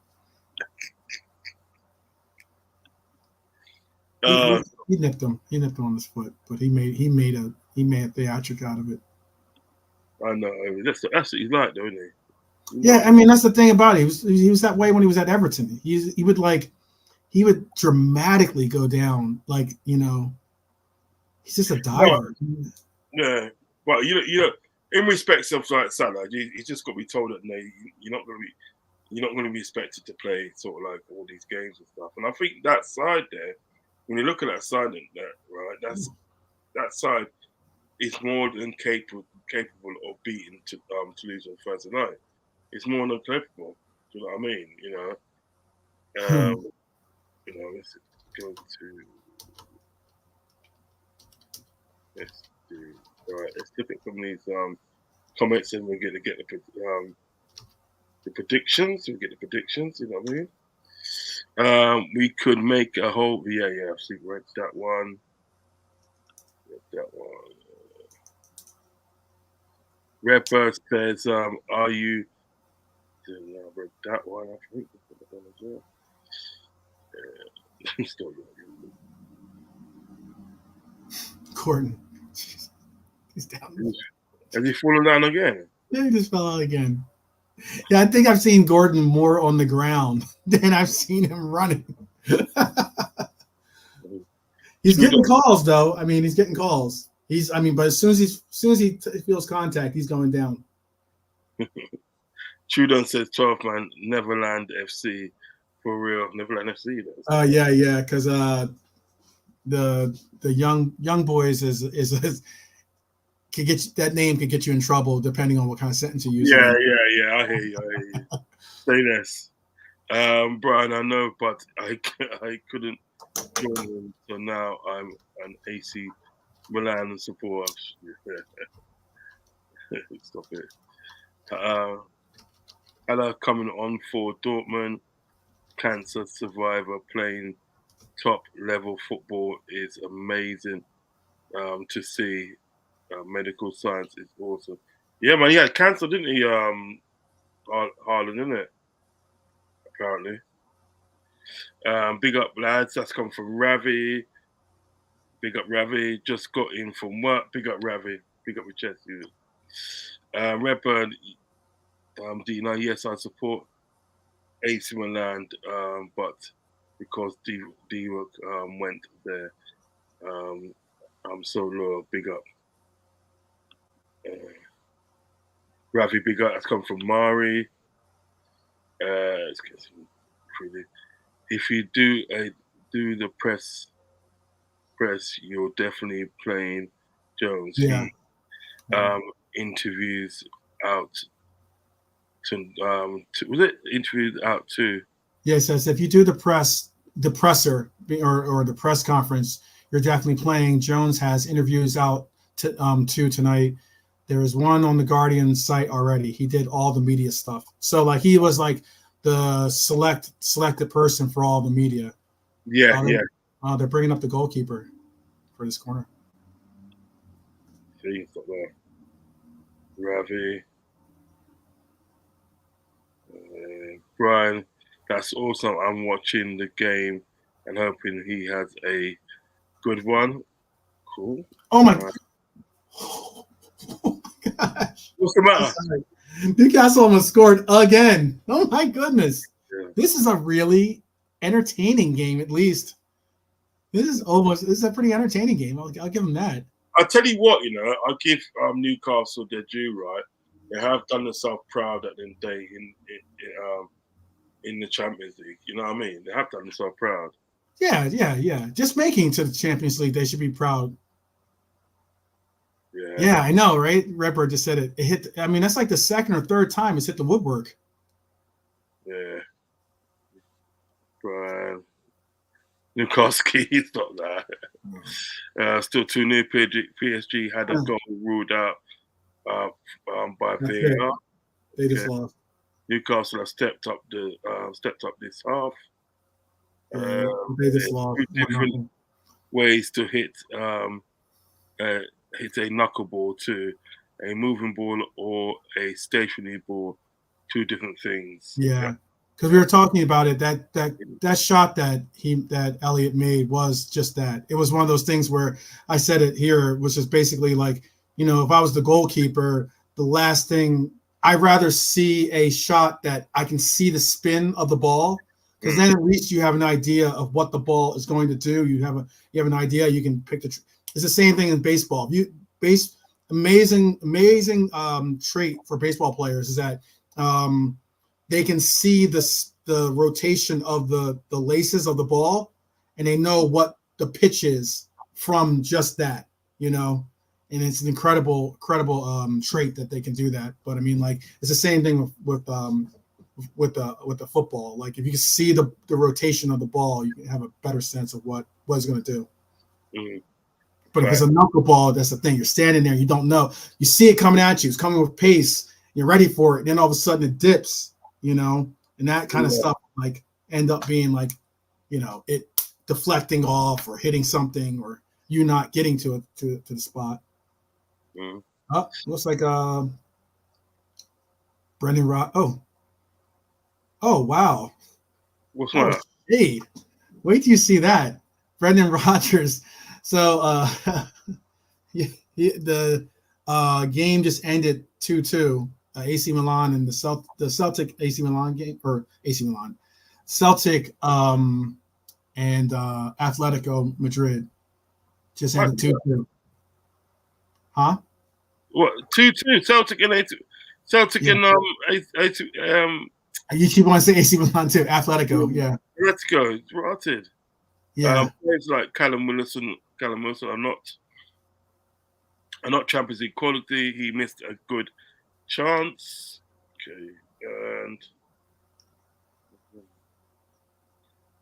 He nipped him. He nipped him on his foot, but he made a theatric out of it. I know. That's what he's like, though, isn't he? Yeah, I mean that's the thing about it. He was that way when he was at Everton. He would dramatically go down, like, you know. He's just a diver. Yeah, but you know, in respect of like Salah, he's just got to be told that no, you're not going to be expected to play sort of like all these games and stuff. And I think that side there, when you look at that side, right, that side is more than capable of beating Toulouse on Thursday night. It's more than capable. Do you know what I mean? You know, let's go to. All right, let's flip it from these comments and we're going to get the predictions. We get the predictions, you know what I mean? We could make a whole, I've seen read that one. Redbird says, are you, I read that one, I think. Still Gordon. He's down. Has he fallen down again? Yeah, he just fell out again. Yeah, I think I've seen Gordon more on the ground than I've seen him running. He's getting calls, though. I mean, he's getting calls. But as soon as he feels contact, he's going down. Trudon says 12 man, Neverland FC. For real, Neverland FC. Yeah, because the young boys is could get you, that name could get you in trouble depending on what kind of sentence you use. Yeah. I hear you. Say this, Brian. I know, but I couldn't join him, so now I'm an AC Milan supporter. Stop it. Ella coming on for Dortmund. Cancer survivor playing top level football is amazing to see. Medical science is awesome. Yeah, man, he had cancer, didn't he? Haaland, didn't it? Apparently. Big up, lads. That's come from Ravi. Big up, Ravi. Just got in from work. Big up, Ravi. Big up your chest, dude. Redburn, D9. Yes, I support AC Milan, but because D-Rock went there, I'm so loyal. Big up. Ravi, big up. That's come from Mari. Let's get some pretty. If you do the press, you're definitely playing Jones. Yeah. Interviews out to was it interviews out too? Yes, as if you do the presser or the press conference, you're definitely playing. Jones has interviews out to tonight. There is one on the Guardian site already. He did all the media stuff. So like he was like the selected person for all the media. Yeah, They're bringing up the goalkeeper for this corner. See, it's not there. Ravi. Brian, that's awesome. I'm watching the game and hoping he has a good one. Cool. Oh my gosh. What's the matter? Newcastle almost scored again. Oh my goodness. Yeah. This is a really entertaining game, at least. This is a pretty entertaining game. I'll give them that. I'll tell you what, I give Newcastle their due, right? They have done themselves proud at the day in the Champions League. You know what I mean? They have done themselves proud. Yeah. Just making it to the Champions League, they should be proud. Yeah, I know, right? Redbird just said it. It hit. I mean, that's like the second or third time it's hit the woodwork. Yeah. Brian. Newcastle, he's not that. Still 2-0. PSG had a goal ruled out by VAR. They just lost. Newcastle have stepped up this half. They just lost. Different ways to hit a knuckleball to a moving ball or a stationary ball. Two different things. Yeah. Because we were talking about it, that shot that Elliott made was just that. It was one of those things where I said it here, which is basically like, if I was the goalkeeper, the last thing I'd rather see a shot that I can see the spin of the ball, because then at least you have an idea of what the ball is going to do. You have an idea. You can pick it's the same thing in baseball. Amazing trait for baseball players is that. They can see the rotation of the laces of the ball, and they know what the pitch is from just that, and it's an incredible trait that they can do that. But I mean, like, it's the same thing with the football. Like, if you can see the rotation of the ball, you can have a better sense of what it's going to do. Mm-hmm. But if it's a knuckleball, that's the thing. You're standing there, you don't know. You see it coming at you. It's coming with pace. You're ready for it. And then all of a sudden it dips. And that kind of stuff like end up being like, it deflecting off or hitting something or you not getting to it to the spot. Mm. Oh, looks like Brendan Rod. Oh wow. What's that? Shade. Wait till you see that. Brendan Rodgers. So the game just ended 2-2. AC Milan and the Celtic AC Milan game, or AC Milan, Celtic and Atletico Madrid just ended 2-2. Huh? What 2-2? Celtic and Celtic and You keep on saying AC Milan too. Atletico, yeah. Atletico, it's rotted. Yeah. Players like Callum Wilson are not Champions League quality. He missed a good chance. Okay, and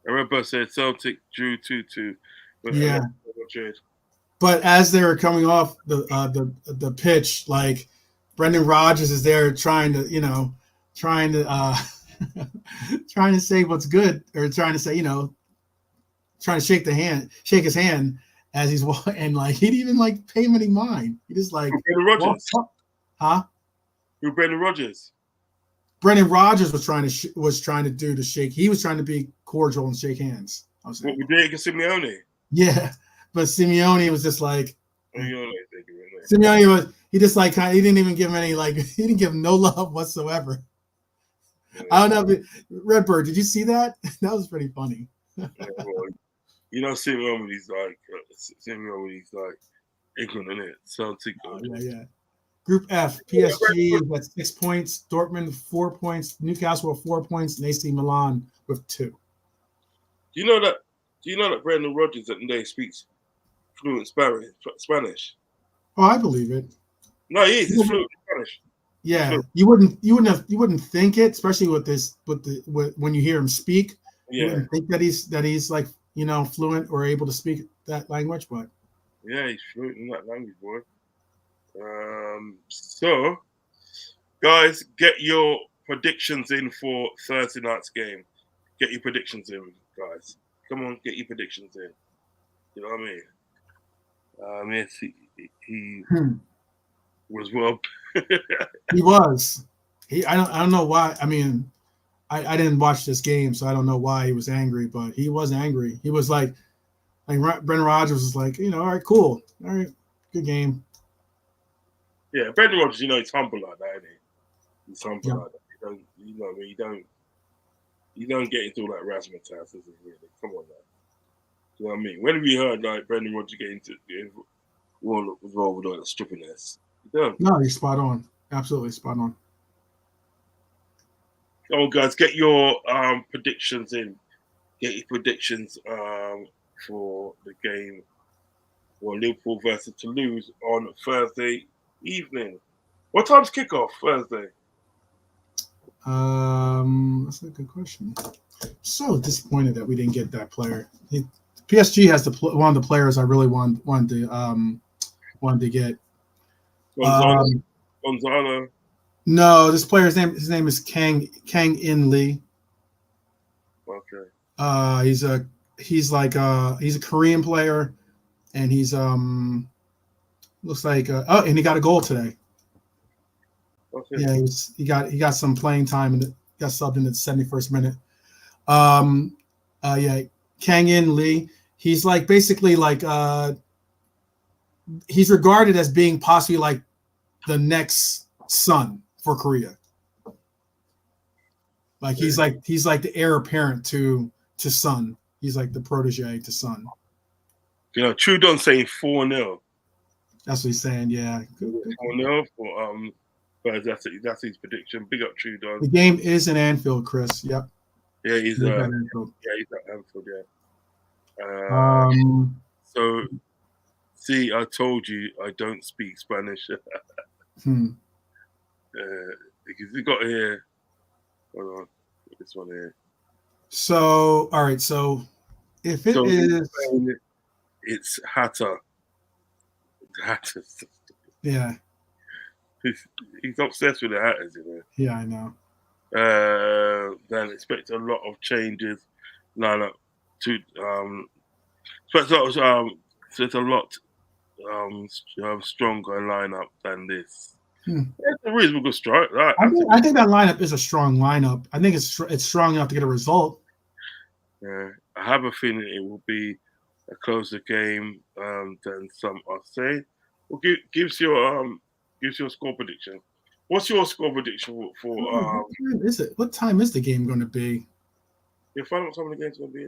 Europa said Celtic drew 2-2. Yeah. But as they were coming off the pitch, like Brendan Rodgers is there trying to say what's good, or trying to say, trying to shake his hand as he's walking, and like he didn't even like pay him any mind. He just like Brendan Rodgers. Huh? Who? Brendan Rodgers. Brendan Rodgers was trying to do the shake. He was trying to be cordial and shake hands. What we did against Simeone? Yeah, but Simeone was just like Simeone he just like he didn't even give him any he didn't give him no love whatsoever. Yeah. I don't know. Redbird, did you see that? That was pretty funny. Simeone, he's like ignorant, isn't it? Celtic. Yeah. Group F, PSG with 6 points, Dortmund 4 points, Newcastle with 4 points, and AC Milan with 2. Do you know that Brendan Rodgers at the day speaks fluent Spanish? Oh, I believe it. No, he is. He's fluent Spanish. Yeah, fluent. You wouldn't think it, especially when you hear him speak. Yeah. You wouldn't think that he's like fluent or able to speak that language, but yeah, he's fluent in that language, boy. So, guys, get your predictions in for Thursday night's game. Get your predictions in, guys. Come on, get your predictions in. You know what I mean? Yes, he was well. He was. I don't know why. I mean, I didn't watch this game, so I don't know why he was angry, but he was angry. He was like Brendan Rodgers was like, all right, cool. All right, good game. Yeah, Brendan Rodgers, he's humble like that, isn't he? He's humble Yeah. like that. You don't get into all that razzmatazz, does he, really? Come on now. You know what I mean? When have you heard like Brendan Rodgers get involved with all that stupidness? You don't. No, you're spot on. Absolutely spot on. Oh, guys, get your predictions in. Get your predictions for the game for Liverpool versus Toulouse on Thursday evening. What time's kickoff Thursday? That's a good question. So disappointed that we didn't get that player. PSG has one of the players I really wanted to get. Gonzalo. No, this player's name is Kang In Lee. Okay. He's a Korean player, and he's looks like and he got a goal today. Okay. Yeah, he got some playing time and got subbed in at the 71st minute. Yeah, Kang In Lee. He's like basically like he's regarded as being possibly like the next Son for Korea. Like he's like the heir apparent to Son. He's like the protege to Son. Trudon's saying 4-0. That's what he's saying. Yeah, 4-0 for but that's his prediction. Big up Trudon. The game is in Anfield, Chris. Yep. Yeah, he's at Anfield. Yeah. So, see, I told you I don't speak Spanish. Because you got here. Hold on, this one here. So, all right. So, if is, it's Hatter. Hatter. Yeah. He's obsessed with the Hatters, Yeah, I know. Then expect a lot of changes. Lineup to expect a lot stronger lineup than this. It's a reasonable good strike. Right? I think that lineup is a strong lineup. I think it's strong enough to get a result. Yeah, I have a feeling it will be a closer game than some are saying. Well, gives your score prediction. What's your score prediction for? What time is it? What time is the game going to be? You find out what time the game's going to be.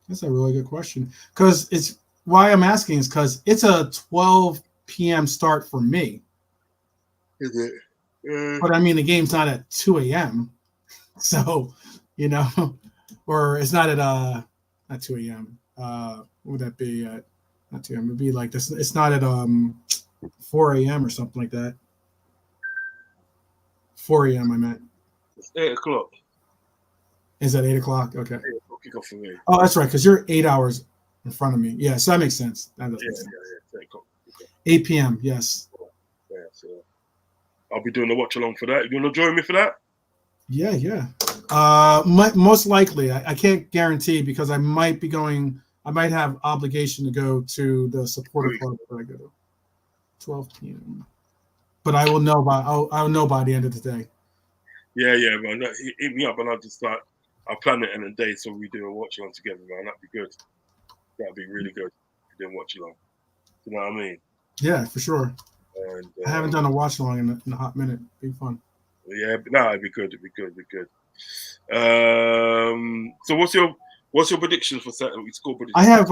That's a really good question. Because it's why I'm asking is because it's a 12 p.m. start for me. Is it? But I mean, the game's not at 2 a.m. So, or it's not at not 2 a.m. What would that be at? Not 2 a.m. It'd be like this. It's not at 4 a.m. or something like that. 4 a.m. I meant. It's 8 o'clock. Is that 8 o'clock? Okay. 8 o'clock kickoff for me. Oh, that's right, because you're 8 hours in front of me. Yeah, so that makes sense. That does make sense. 8 o'clock. 8 p.m. Yes. Yeah, so I'll be doing a watch along for that. You want to join me for that? Yeah. Most likely. I can't guarantee because I might be going. I might have obligation to go to the supporter club that I go to. 12 p.m. But I will know I'll know by the end of the day. Yeah, man. Hit me up and I'll plan it in a day so we do a watch along together, man. That'd be good. That'd be really good. We do a watch along. You know what I mean? Yeah, for sure. And I haven't done a watch along in a hot minute. It'd be fun. Yeah, but no, it'd be good. So what's your prediction for Saturday? Score prediction? I have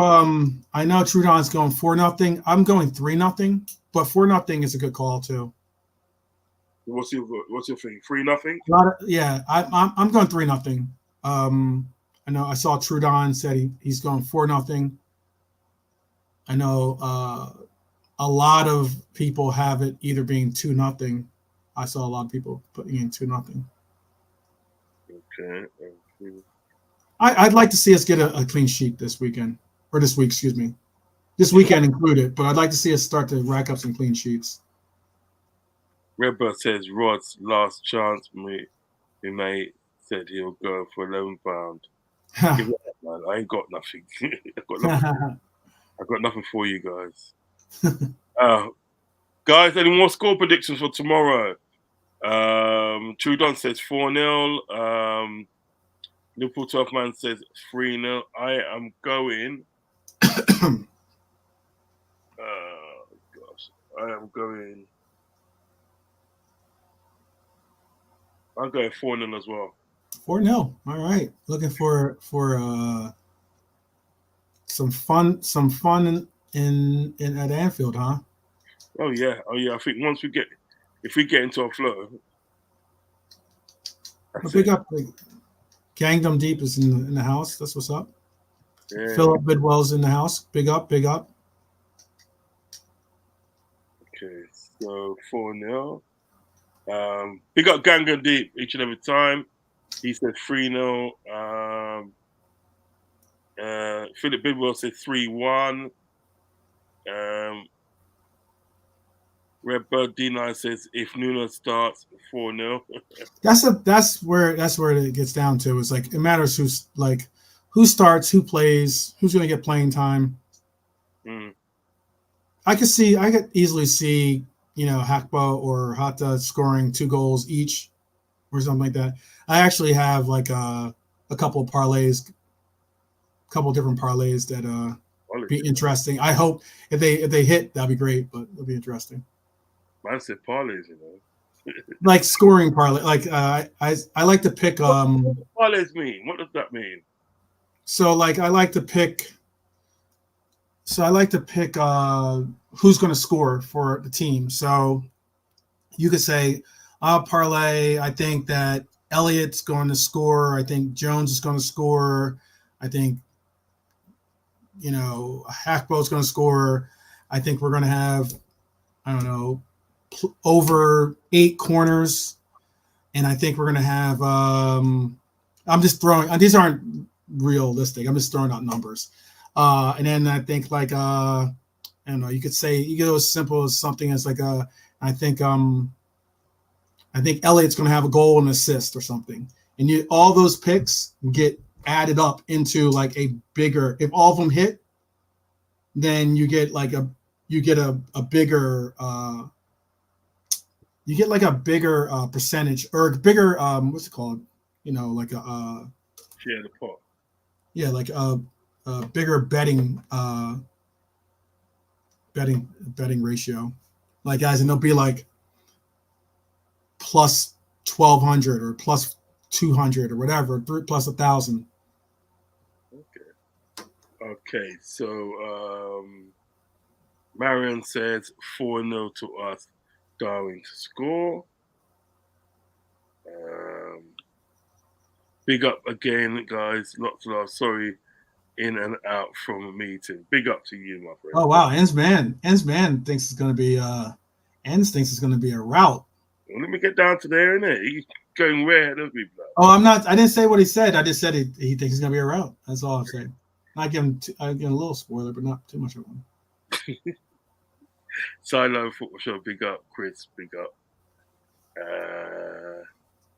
I know Trudon's going 4-0. I'm going 3-0, but 4-0 is a good call too. What's your thing? 3-0? Yeah, I'm going 3-0. I know I saw Trudon said he's going 4-0. I know a lot of people have it either being 2-0. I saw a lot of people putting in 2-0. Okay. I'd like to see us get a clean sheet this weekend, or this week, excuse me. This weekend included, but I'd like to see us start to rack up some clean sheets. Redbird says Rod's last chance. My mate said he'll go for £11. Give it up, man. I ain't got nothing. I've got nothing for you guys. Guys, any more score predictions for tomorrow? Trudon says 4-0. Liverpool 12 man says 3-0. I am going. I'm going 4-0 as well. 4-0. All right. Looking for some fun in at Anfield, huh? Oh yeah. I think if we get into a flow. Big up, Gangdom Deep is in the house. That's what's up. Yeah. Philip Bidwell's in the house. Big up. Okay, so 4-0. Big up Gangdom Deep each and every time. He said 3-0. Philip Bidwell said 3-1. Redbird D9 says if Nuno starts 4-0. That's where it gets down to. It's like it matters who starts, who plays, who's going to get playing time. I could easily see Hakpo or Hata scoring 2 goals each or something like that. I actually have like a couple of parlays, different parlays that be interesting. I hope if they hit, that'd be great, but it'll be interesting. Man said parlays, like scoring parlay. Like I like to pick. What does parlays mean? What does that mean? So like I like to pick. So I like to pick who's going to score for the team. So you could say, parlay. I think that Elliott's going to score. I think Jones is going to score. I think Hackbo's going to score. I think we're going to have, I don't know, over 8 corners, and I think we're going to have. I'm just throwing. These aren't realistic. I'm just throwing out numbers, and then I think like I don't know. You could go as simple as something as like I think Elliott's going to have a goal and assist or something, and all those picks get added up into like a bigger. If all of them hit, then you get like a bigger. You get like a bigger percentage or a bigger what's it called? Like a share the pot. Yeah, like a bigger betting ratio. Like guys, and they'll be like plus 1,200 or plus 200 or whatever, plus 1,000. Okay. So Marion says 4-0 to us. Darwin to score. Big up again, guys. Lots of love. Sorry, in and out from a meeting. Big up to you, my friend. Oh wow, Ends man thinks it's going to be Ends thinks it's going to be a rout. Well, let me get down to there, innit? He's going way ahead of me. Oh, I'm not. I didn't say what he said. I just said he thinks it's going to be a rout. That's all I'm saying. I give him a little spoiler, but not too much of one. Silo Football Show, big up. Chris, big up.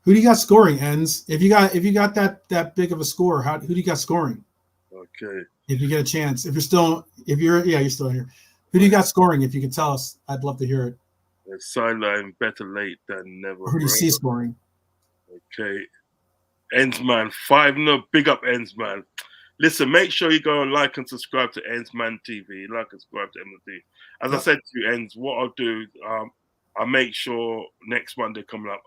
Who do you got scoring, Ends? If you got that big of a score, who do you got scoring? Okay. If you get a chance, you're still in here. Who do you got scoring? If you can tell us, I'd love to hear it. Sideline, better late than never. Who do you see scoring? Okay. Endsman, 5-0. Big up, Endsman. Listen, make sure you go and like and subscribe to Endsman TV. Like and subscribe to MD. As I said to you, Ends, what I'll do, I'll make sure next Monday coming up,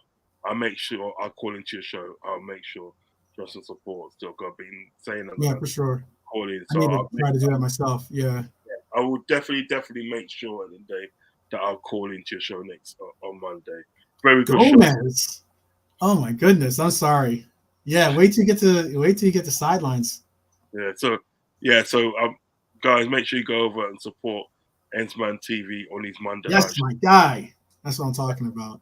I'll make sure I'll call into your show. I'll make sure trust and support still got been saying that. Yeah, for sure. Calling. So I need to try to do that myself. Yeah. I will definitely make sure at the day that I'll call into your show next on Monday. Very good Gomez. Show. Oh my goodness, I'm sorry. Yeah, wait till you get the sidelines. So guys, make sure you go over and support Endsman TV on these Monday. Yes, my guy. That's what I'm talking about.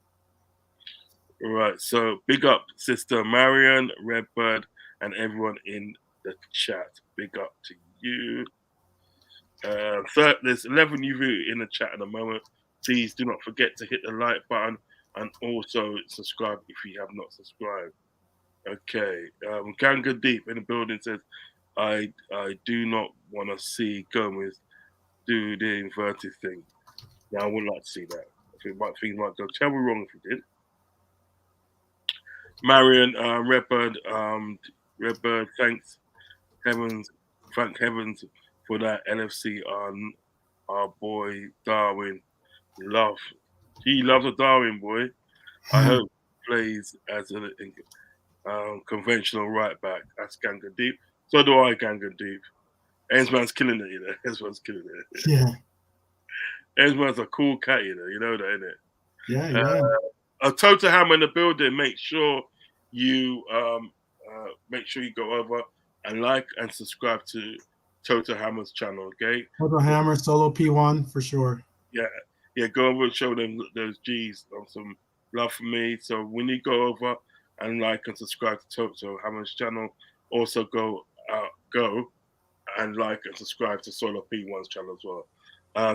All right, so big up Sister Marion, Redbird, and everyone in the chat. Big up to you. There's 11 of you in the chat at the moment. Please do not forget to hit the like button. and also subscribe if you have not subscribed. Okay, Ganga Deep in the building says, I do not want to see Gomez do the inverted thing. Now, I would like to see that. I think things might go terribly wrong if he did. Marion Redbird, thank heavens for that LFC on our boy Darwin. He loves a Darwin boy. I hope he plays as a conventional right back. That's Ganga Deep. So do I, Ganga Deep. Ensman's killing it, you know. Ensman's killing it. Yeah. Ensman's a cool cat, you know. You know that, innit? Yeah. A Toto Hammer in the building. Make sure you go over and like and subscribe to Toto Hammer's channel, okay? Toto Hammer, Solo P1 for sure. Yeah, go over and show them those G's on some love for me. So when you go over and like and subscribe to Toto Hammer's channel, also go and like and subscribe to Solo P1's channel as well.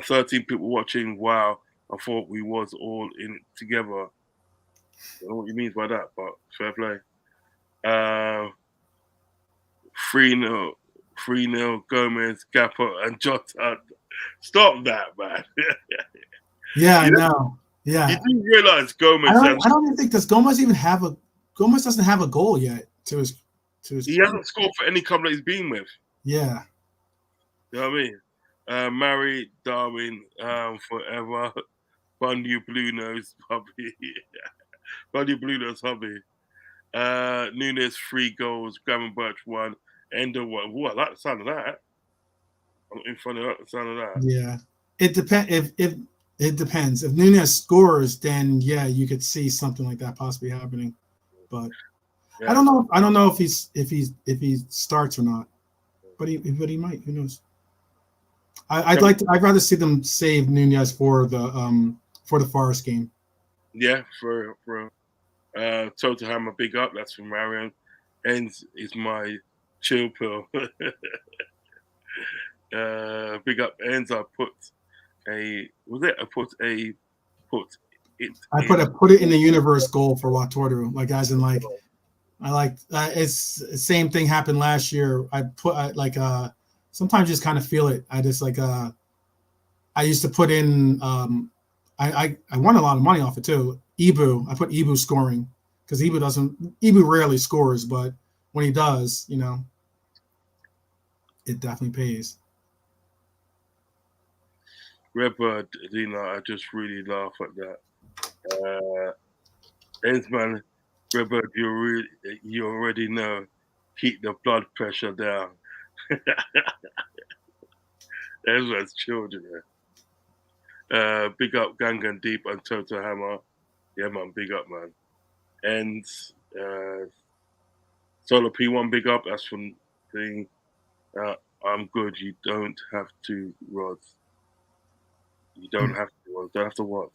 13 people watching. Wow, I thought we was all in it together. I don't know what you mean by that, but fair play. 3-0 Gomez, Gapper, and Jota. Stop that, man. Yeah, I know. Yeah. You do realize Gomez. I don't even think Gomez doesn't have a goal yet to his. He hasn't scored for any club that he's been with. Yeah. You know what I mean? Marry Darwin forever. Bundy Blue Nose hubby. Bundy Blue Nose hubby. Nunes 3 goals. Graham Birch 1. Endo 1. Ooh, I like the sound of that. I'm in front of the sound of that. Yeah. It depends. If it depends. If Nunes scores, then yeah, you could see something like that possibly happening. But yeah. I don't know if he starts or not. But he might. Who knows? I'd rather see them save Nunes for the Forest game. Yeah, for Toto Hammer, big up. That's from Marion. Ends is my chill pill. Big up Ends. I put it in the universe goal for Watoru. Like as in like I like it's the same thing happened last year. Sometimes you just kind of feel it. I just I used to put in I won a lot of money off it too. Ibu, I put Ibu scoring because Ibu rarely scores, but when he does, you know, it definitely pays. Redbird, I just really laugh at that. Ensman, Redbird, you already know, keep the blood pressure down. Ensman's children. Big up Gangan Deep and Toto Hammer. Yeah, man, big up, man. And Solo P1, big up. That's from thing. I'm good. You don't have to, Rods. You don't have to, Rods. Don't have to what?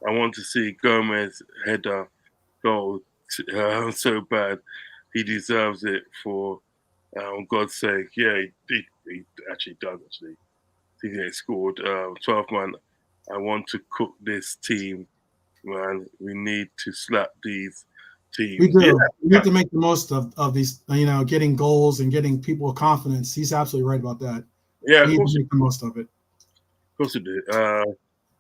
I want to see Gomez header goal so bad. He deserves it for God's sake. Yeah, he actually does, actually. He scored 12 man. I want to cook this team, man. We need to slap these teams. We do. Yeah. We need to make the most of these, you know, getting goals and getting people confidence. He's absolutely right about that. Yeah, we need to make the most of it. Of course we do.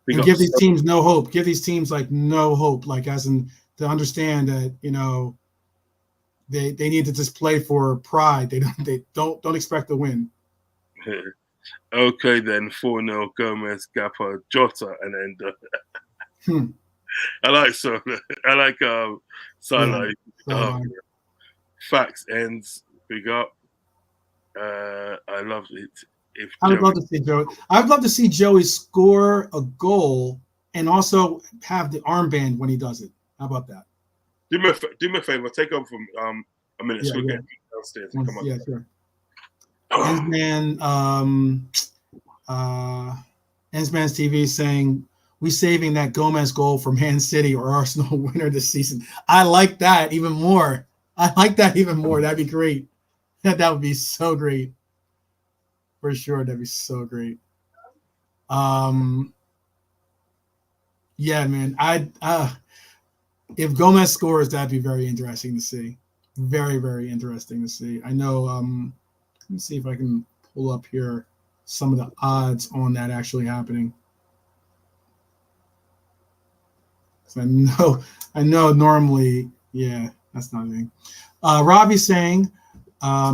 And give these teams no hope. Give these teams like no hope, like as in to understand that, you know, they need to just play for pride. They don't expect to win. Okay, then 4-0 Gomez, Gappa, Jota, and then I like Salah. Facts Ends, big up. I love it. I'd love to see Joey score a goal and also have the armband when he does it. How about that? Do me a favor. Take over from a minute. So we'll get downstairs and come up. Yeah, sure. Ensman, Ensman's TV saying we saving that Gomez goal for Man City or Arsenal winner this season. I like that even more. That'd be great. That would be so great. For sure, that'd be so great. Yeah, man. If Gomez scores, that'd be very interesting to see. Very, very interesting to see. I know. Let me see if I can pull up here some of the odds on that actually happening. So I know. Normally, yeah, that's not anything. Robbie saying,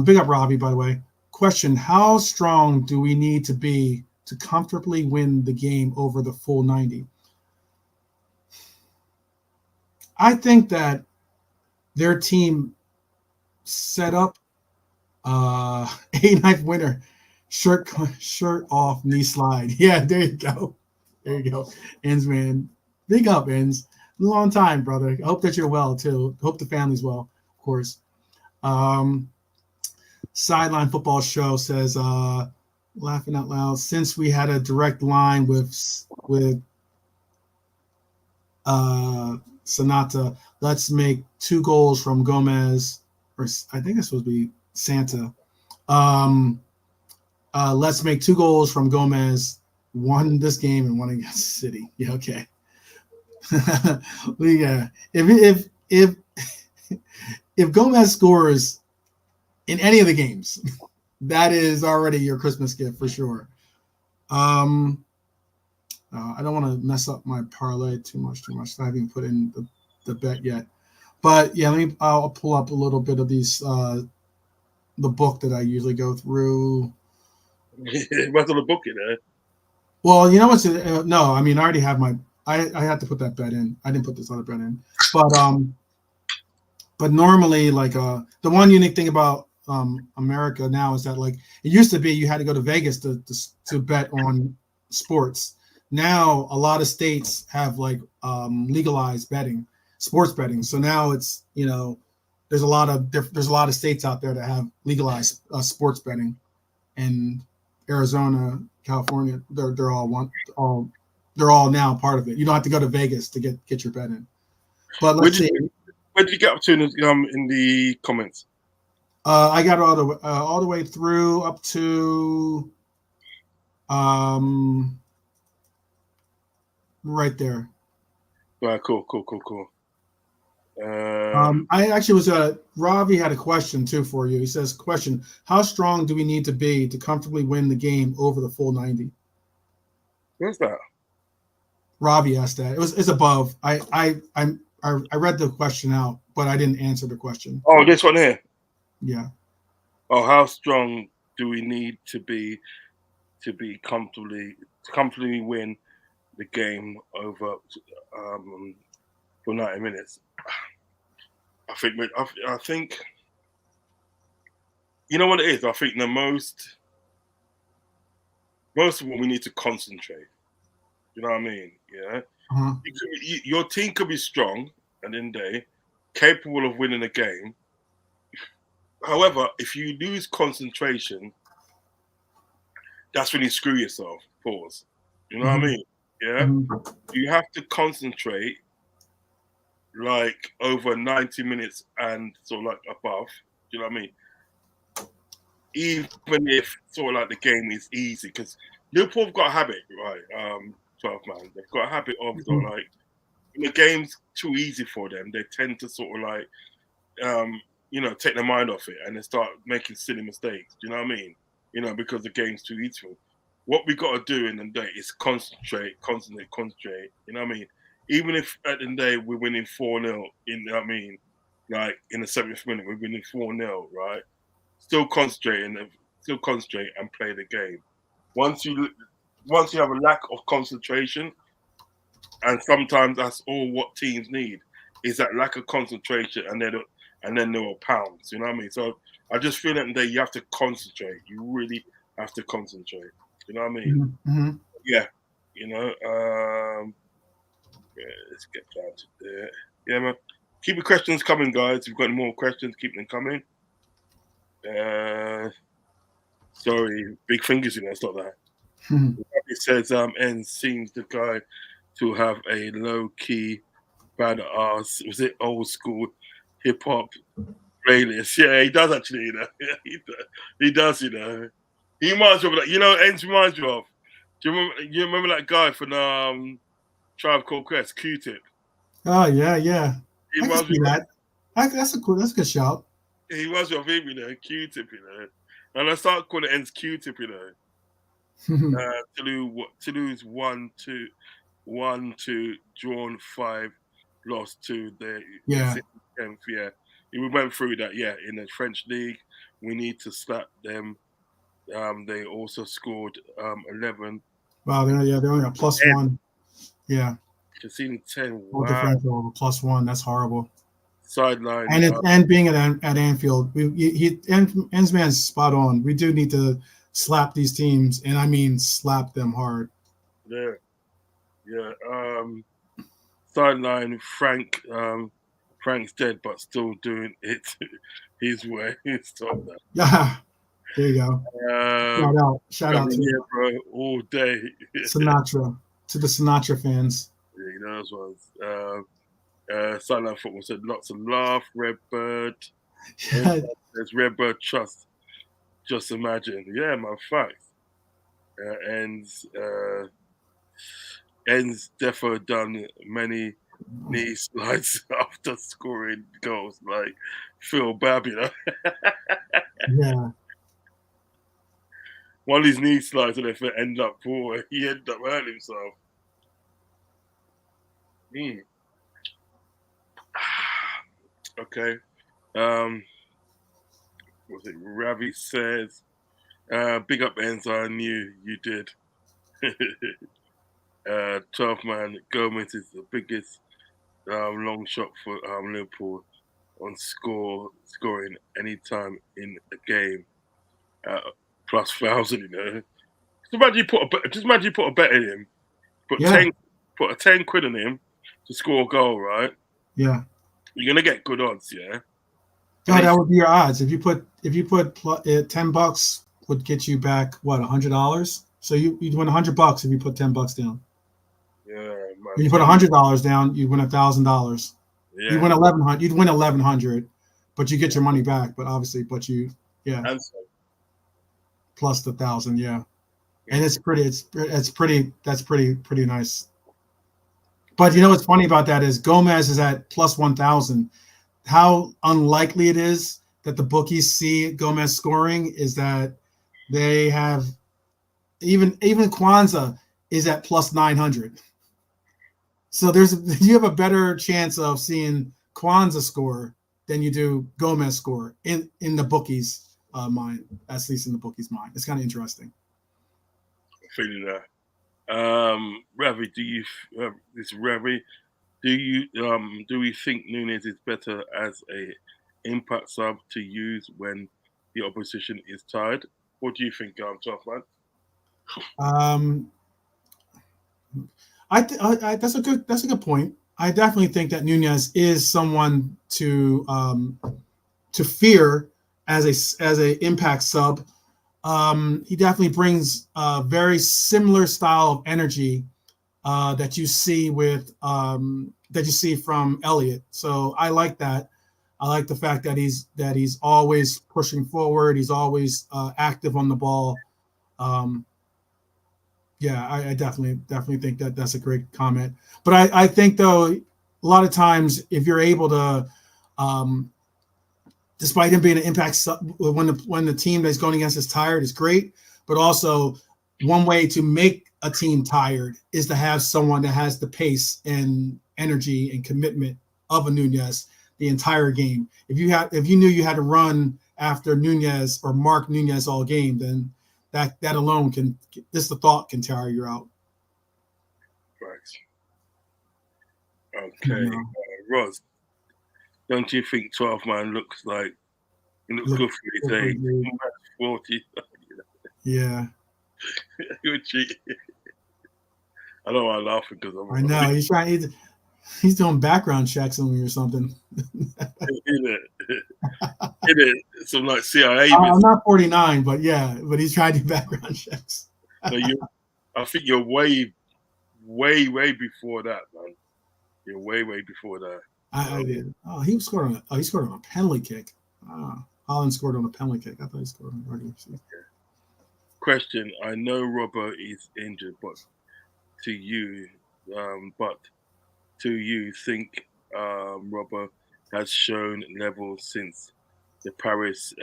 big up Robbie, by the way. Question: how strong do we need to be to comfortably win the game over the full 90? I think that their team set up a ninth winner, shirt off, knee slide. Yeah, there you go. There you go. Ends, man. Big up, Ends. Long time, brother. I hope that you're well, too. Hope the family's well, of course. Sideline Football Show says, laughing out loud, since we had a direct line with Sonata, let's make 2 goals from Gomez, or I think it's supposed to be Santa. Let's make 2 goals from Gomez, 1 this game and 1 against City. Yeah, okay. Yeah. If Gomez scores in any of the games, that is already your Christmas gift for sure. I don't want to mess up my parlay too much. I haven't put in the bet yet. But yeah, I'll pull up a little bit of these the book that I usually go through. What's on the book, you know? Well, you know what's no, I mean I already have my I had to put that bet in. I didn't put this other bet in. But normally like the one unique thing about America now is that like it used to be you had to go to Vegas to bet on sports. Now a lot of states have like legalized sports betting. So now it's, you know, there's a lot of states out there that have legalized sports betting, and Arizona, California, they're all now part of it. You don't have to go to Vegas to get your bet in. But let's see. Where did you get up to in the comments? I got all the way through up to right there. Right, cool. I actually was Ravi had a question too for you. He says, question: how strong do we need to be to comfortably win the game over the full 90? Where's that? Ravi asked that. It's above. I read the question out, but I didn't answer the question. Oh, this one here. Yeah. Oh, how strong do we need to be comfortably win the game over for 90 minutes? I think you know what it is. I think the most of all we need to concentrate. You know what I mean? Yeah. Uh-huh. Your team could be strong and in day, capable of winning a game. However, if you lose concentration, that's when you screw yourself. Pause. You know what I mean? Yeah. Mm-hmm. You have to concentrate like over 90 minutes and sort of like above. Do you know what I mean? Even if sort of like the game is easy, because Liverpool have got a habit, right? 12 man, they've got a habit of sort of like when the game's too easy for them, they tend to sort of like take their mind off it and they start making silly mistakes. Do you know what I mean? You know, because the game's too easy for them. What we got to do in the day is concentrate. You know what I mean? Even if at the end of the day we're winning 4-0, like in the 70th minute we're winning 4-0, right? Still concentrate and play the game. Once you have a lack of concentration, and sometimes that's all what teams need is that lack of concentration, and then they will pounce. You know what I mean? So I just feel that today you have to concentrate. You really have to concentrate. You know what I mean? Mm-hmm. Yeah. You know. Let's get down to there. Yeah, man. Keep the questions coming, guys. If you've got any more questions, keep them coming. Sorry, big fingers, it's not that. It says, and seems the guy to have a low-key badass, was it old school hip-hop playlist? Yeah, he does actually, He does, He reminds me of Ends reminds you of. Do you remember that guy from Tribe Called Quest, Q-Tip? Oh yeah, yeah. He I can reminds me see that. That's a good shout. he reminds me of him, Q-Tip, And I start calling Ends Q-Tip, Toulouse 1-2, drawn 5, lost 2. They Yeah. sit 10th, yeah. We went through that, yeah. In the French league, we need to slap them. They also scored 11. Wow. They're only a +1. Yeah. Conceding 10. Goal Wow. differential of a +1. That's horrible. Sideline. And being at Anfield, Ensman's spot on. We do need to slap these teams, and I mean slap them hard. Yeah. Yeah. Sideline. Frank's dead, but still doing it his way. Stop that. Yeah. There you go. Shout out to yeah, bro, all day. Sinatra, to the Sinatra fans. Yeah, those ones. Sideline football said lots of laugh. Redbird. There's Redbird Trust. Just imagine. Yeah, my facts. Ends defo done many knee slides after scoring goals. Like, feel bad, Yeah. One of these knee slides and if it end up poor, he ended up hurting himself. Okay. What's it? Ravi says, big up Enzo, I knew you did. 12-man Gomez is the biggest long shot for Liverpool on scoring any time in a game. +1,000, Just imagine you put a bet in him. Put 10 quid on him to score a goal, right? Yeah. You're gonna get good odds, yeah. God, that would be your odds. If you put $10 would get you back what, $100. So you'd win $100 if you put $10 down. Yeah. When you put $100 down, you'd win $1,000. Yeah. You win 1,100. You'd win 1,100, but you get your money back. But obviously, plus the 1,000, yeah. And it's pretty. That's pretty nice. But you know what's funny about that is Gomez is at +1,000. How unlikely it is that the bookies see Gomez scoring is that they have even Kwanzaa is at +900. So you have a better chance of seeing Kwanzaa score than you do Gomez score in the bookies' mind, at least in the bookies' mind. It's kind of interesting. Feeling that. Ravi, do we think Nunes is better as a impact sub to use when the opposition is tired? What do you think, 12 man? That's a good point. I definitely think that Nunes is someone to fear as a impact sub. He definitely brings a very similar style of energy that you see from Elliott. So I like that. I like the fact that he's always pushing forward. He's always active on the ball. Yeah, I definitely think that that's a great comment. But I think though a lot of times if you're able to, despite him being an impact sub, when the team that's going against is tired is great. But also one way to make a team tired is to have someone that has the pace and energy and commitment of a Nunes the entire game. If you knew you had to run after Nunes or mark Nunes all game, then that alone the thought can tire you out. Right. Okay. Roz, don't you think 12-man looks good for his age? 40. Yeah. I know I'm laughing because I know he's doing background checks on me or something. Some like CIA. I'm not 49, but he's trying to do background checks. No, I think you're way, way, way before that, man. You're way, way before that. I did. Oh, he scored on a penalty kick. Holland scored on a penalty kick. I thought he scored on a regular season. Question: I know Robert is injured, but to you, but do you think Robert has shown levels since the Paris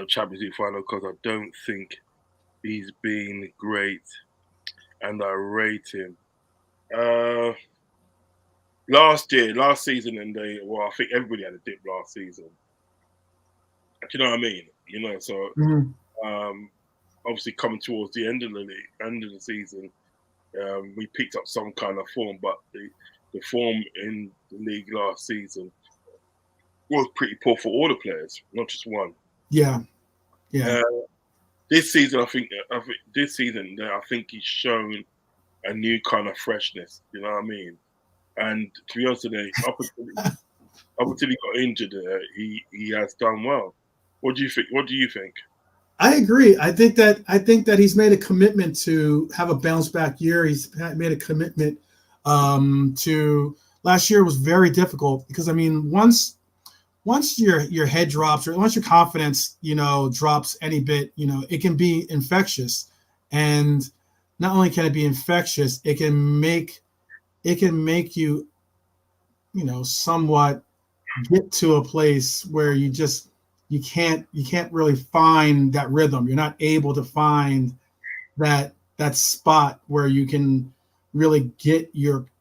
Champions League final? Because I don't think he's been great, and I rate him. Uh, last season, and I think everybody had a dip last season. Do you know what I mean? So Mhm. um, obviously coming towards the end of the season, we picked up some kind of form, but the form in the league last season was pretty poor for all the players, not just one. Yeah, yeah. Uh, this season, I think he's shown a new kind of freshness. You know what I mean? And to be honest with you, up until he got injured, he has done well. What do you think? What do you think? I agree. I think that he's made a commitment to have a bounce back year. He's made a commitment to last year was very difficult because I mean once your head drops or once your confidence drops any bit, it can be infectious. And not only can it be infectious, it can make you somewhat get to a place where you can't really find that rhythm. You're not able to find that spot where you can really get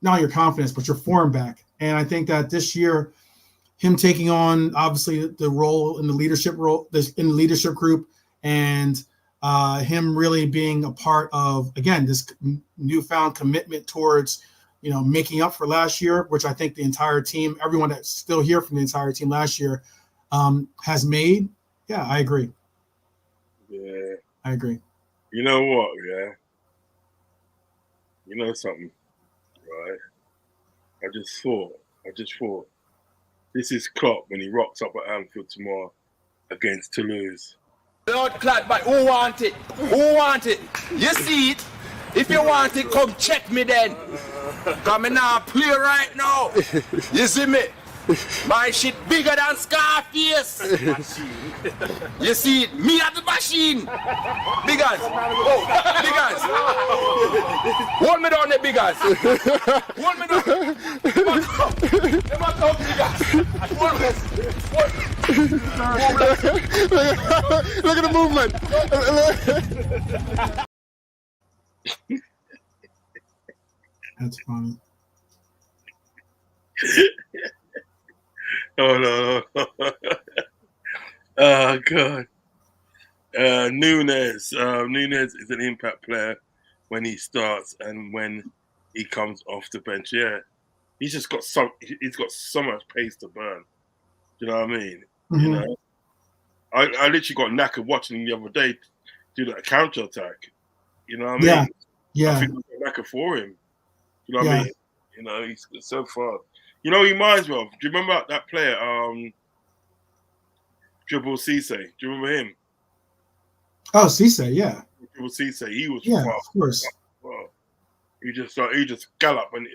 not your confidence but your form back. And I think that this year, him taking on obviously the role in the leadership group, and him really being a part of, again, this newfound commitment towards making up for last year, which I think the entire team, everyone that's still here from the entire team last year, has made. Yeah, I agree. Yeah, I agree. you know what? Yeah, you know something, right? I just thought, this is Klopp when he rocks up at Anfield tomorrow against Toulouse. Blood clot, but who want it? Who want it? You see it? If you want it, come check me then. Come now, play right now. You see me? My shit bigger than Scarface. You see it? Me at the machine. Big guys. Oh, big guys. Hold me down there, big guys. Hold me down. Come on, big guys. Hold me. Look at the movement. That's funny. Oh no! Oh god! Nunes is an impact player when he starts and when he comes off the bench. Yeah, he's got so much pace to burn. Do you know what I mean? You Mhm. know, I literally got knackered watching him the other day do that counter attack. You know what I Yeah, mean? I yeah, think I got knackered for him. You know what I yeah. mean? He's so far. He reminds me of. Do you remember that player, Dribble Cisse? Do you remember him? Oh, Cisse, yeah, Dribble Cisse. He was yeah, fast. of course. Well, he just galloped, and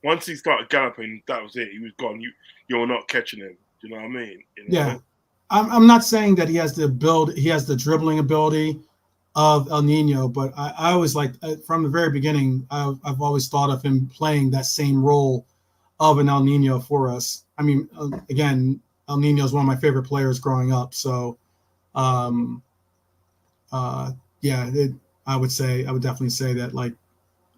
once he started galloping, that was it. He was gone. You're not catching him. Do you know what I mean? Yeah, I'm not saying that he has the dribbling ability of El Nino, but I always like from the very beginning, I've always thought of him playing that same role of an El Nino for us. I mean, again, El Nino is one of my favorite players growing up. So, um, yeah, I would definitely say that, like,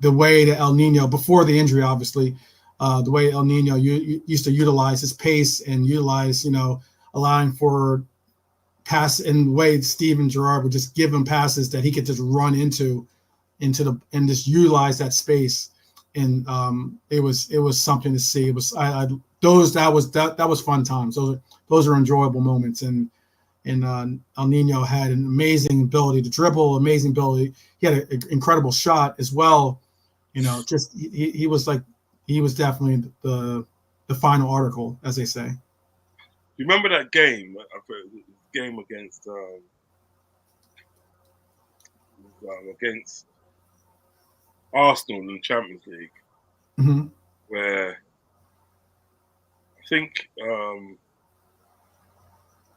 the way that El Nino, before the injury, obviously, the way El Nino used to utilize his pace and utilize, allowing for pass, in the way Steven Gerrard would just give him passes that he could just run into and just utilize that space. And it was something to see. It was that was fun times. Those are enjoyable moments. And El Nino had an amazing ability to dribble, amazing ability. He had an incredible shot as well. Just he was definitely the final article, as they say. You remember that game? Game against Arsenal in the Champions League, Mm-hmm. where I think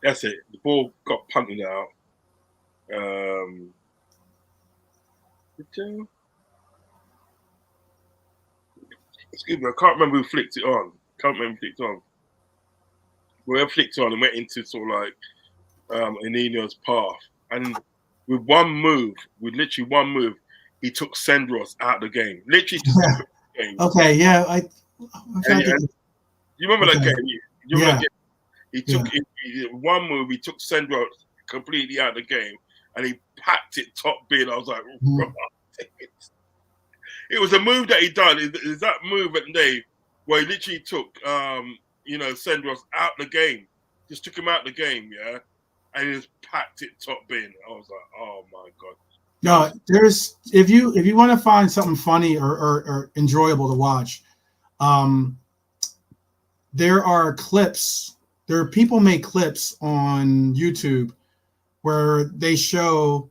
that's it. The ball got punted out. Excuse me, I can't remember who flicked it on. Whoever flicked it on and went into sort of like Anino's path. And with literally one move, he took Sendros out of the game. Literally just out of the game. Okay, yeah. You remember that game? You remember that game? He took one move, he took Sendros completely out of the game, and he packed it top bin. I was like, it was a move that he done. Is that move at the day where he literally took Sendros out of the game, just took him out of the game, yeah, and he just packed it top bin. I was like, oh my god. No, there's if you want to find something funny or enjoyable to watch, there are clips. There are people make clips on YouTube where they show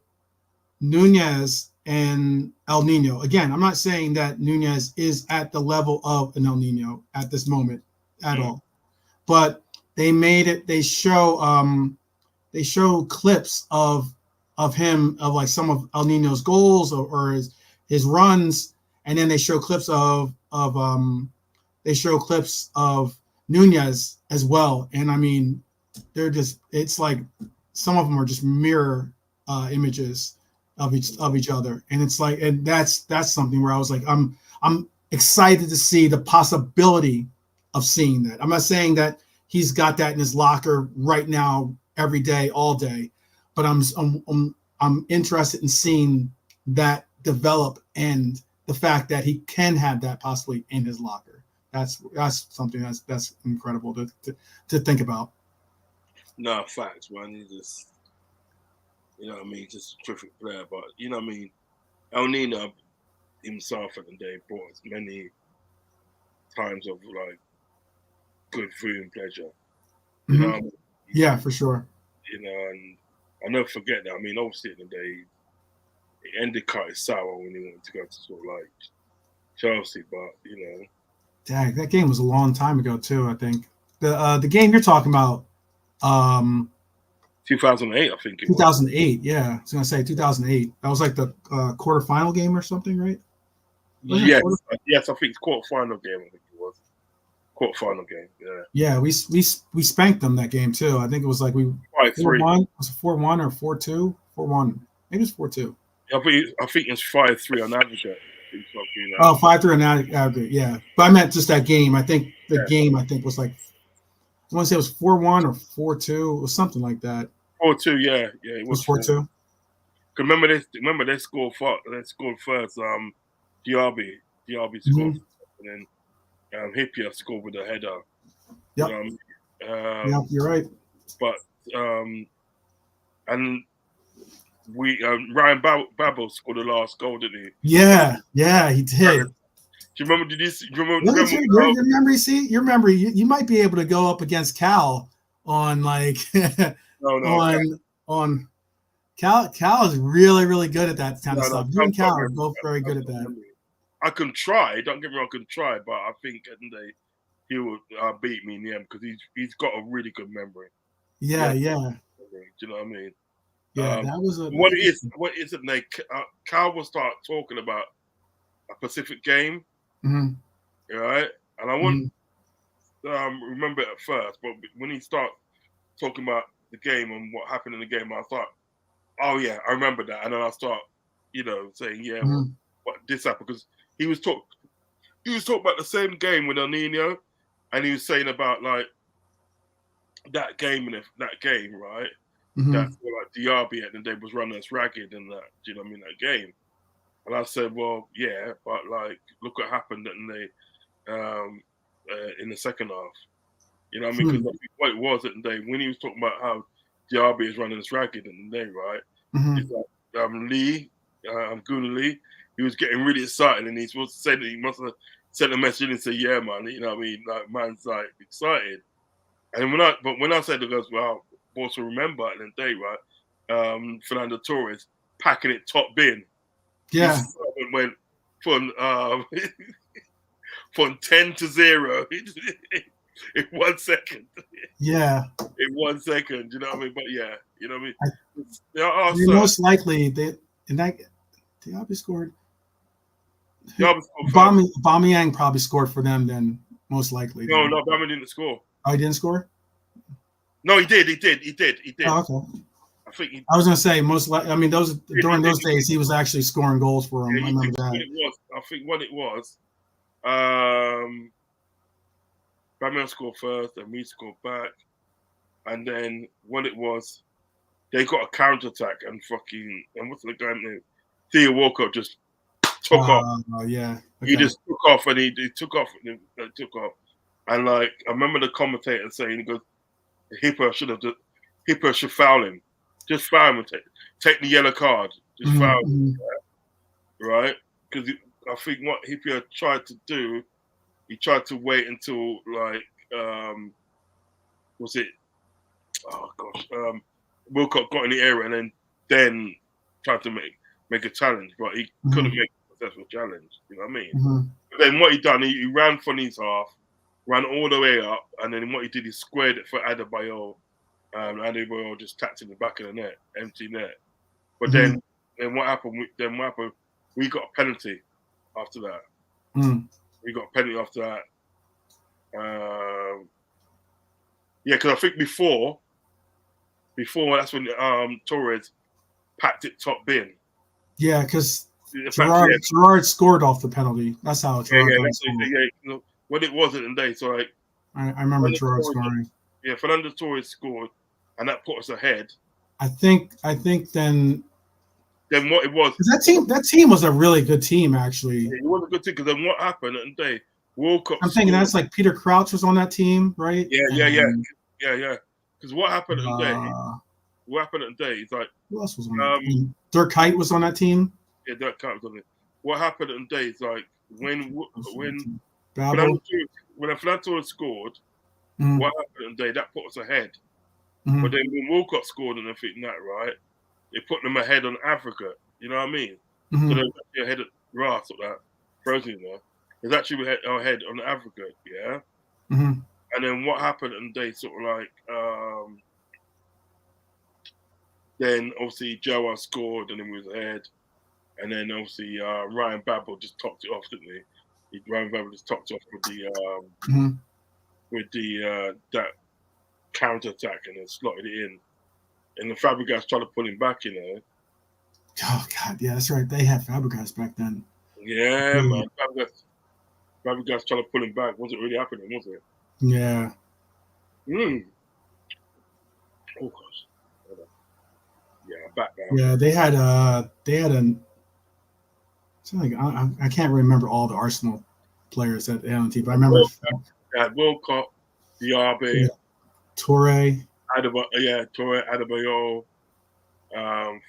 Nunez and El Nino. Again, I'm not saying that Nunez is at the level of an El Nino at this moment at all, but they made it. They show clips of him, of like some of El Nino's goals or his runs, and then they show clips of Nunez as well. And I mean, it's like some of them are just mirror images of each other, and it's like, and that's something where I was like, I'm excited to see the possibility of seeing that. I'm not saying that he's got that in his locker right now every day, all day, but I'm interested in seeing that develop, and the fact that he can have that possibly in his locker. That's something that's incredible to think about. No, facts, man. He's just, just a terrific player. But, El Nino himself at the day brought us many times of, like, good food and pleasure. Yeah, for sure. And I'll never forget that. I mean, obviously in the day, it ended kind of sour when he wanted to go to sort of, like, Chelsea. But, Dang, that game was a long time ago too. I think the game you're talking about, 2008, I think. 2008, yeah. I was gonna say 2008. That was like the quarterfinal game or something, right? Yes, I think it's quarterfinal game. I think it was quarterfinal game. Yeah. Yeah, we spanked them that game too. I think it was like 4-1. Was it 4-1 or 4-2? 4-1. Maybe it's 4-2. I think it's 5-3 on average. Oh, 5-3 on average, yeah. But I meant just that game. I think the game was like, I want to say it was 4-1 or 4-2. It was something like that. 4-2, yeah. It was 4-2. Remember they scored first. Diaby scored, and then Hipia scored with a header. Yep. Yeah, you're right. But and Ryan Babel scored the last goal, didn't he? Yeah, he did. Do you remember? Your memory? See, your memory. You might be able to go up against Cal on like on Cal. Cal is really, really good at that kind of stuff. You and Cal are both very good at that. I can try. Don't get me wrong, I can try, but I think at the day he will beat me in the end because he's got a really good memory. Yeah. Do you know what I mean? Yeah, that was what is it? Like Cal will start talking about a Pacific game, right? And I wouldn't remember it at first, but when he start talking about the game and what happened in the game, I thought, oh yeah, I remember that, and then I start, saying, what this happened, because he was talking about the same game with El Nino, and he was saying about like that game right? That's where like Diaby at the day was running us ragged and that. Do you know what I mean? That game, and I said, well, yeah, but like, look what happened in the second half. You know what I mean? Because what it was at the day when he was talking about how Diaby is running us ragged in the day, right? It's like Lee, Guna Lee, he was getting really excited, and he must have sent a message and said, yeah, man, you know what I mean? Like, man's like excited. And when I said to guys, well, also remember in the day, right? Fernando Torres packing it top bin. Yeah. He went from 10-0 in 1 second. Yeah. In 1 second, you know what I mean? But yeah, you know what I mean? Most likely Diaby scored. Diaby scored first. Aubameyang probably scored for them then, most likely. No, Aubameyang didn't score. Oh, he didn't score? No, he did. Oh, okay. I think I was gonna say most likely. I mean, during those days, he was actually scoring goals for him. I remember that. I think what it was, Aubameyang scored first, and we scored back, and then what it was, they got a counter attack and what's the guy name? Theo Walcott just took off. Yeah, okay. He just took off, and he took off. And like I remember the commentator saying, he goes, Hipper should foul him. Just foul him and take the yellow card. Just foul him, right? Because I think what Hipper tried to do, he tried to wait until was it? Oh gosh, Wilcock got in the area and then tried to make a challenge, but he couldn't make a successful challenge. You know what I mean? Mm-hmm. But then what he done, he ran from his half, ran all the way up, and then what he did, he squared it for Adebayo. Adebayo just tapped in the back of the net, empty net. But then what happened? We got a penalty after that. We got a penalty after that. Yeah, because I think before that's when Torres packed it top bin. Yeah, because Gerrard scored off the penalty. That's how Gerrard scored. What it was at the day, so like I remember Gerrard scoring. Yeah, Fernando Torres scored, and that put us ahead. I think then what it was, that team was a really good team actually. Yeah, it was a good team because then what happened at the day? Walcott. I'm thinking that's like Peter Crouch was on that team, right? Yeah. Because what happened at the day? What happened at the day? It's like who else was on that team? Dirk Kuyt was on that team. Yeah, Dirk Kuyt was on it. What happened at the day is like when Fernando scored, what happened at the day? That put us ahead. But then when Walcott scored and everything that, right, it put them ahead on Africa. You know what I mean? So they were actually ahead of Ras or that frozen there. It's actually ahead on Africa, yeah. And then what happened and they sort of like then obviously Joa scored and then we was ahead, and then obviously Ryan Babel just topped it off, didn't he? Ryan Babel just topped it off with the that counter attack and then slotted it in, and the Fabregas tried to pull him back, you know. Oh God, yeah, that's right. They had Fabregas back then. Yeah, man. Fabregas trying to pull him back. Wasn't really happening, was it? Yeah. Oh gosh. Yeah, back now. Yeah, they had I can't remember all the Arsenal players that they had on the team, but I remember they had Wilcock, Diaby, Toure, Adebayo,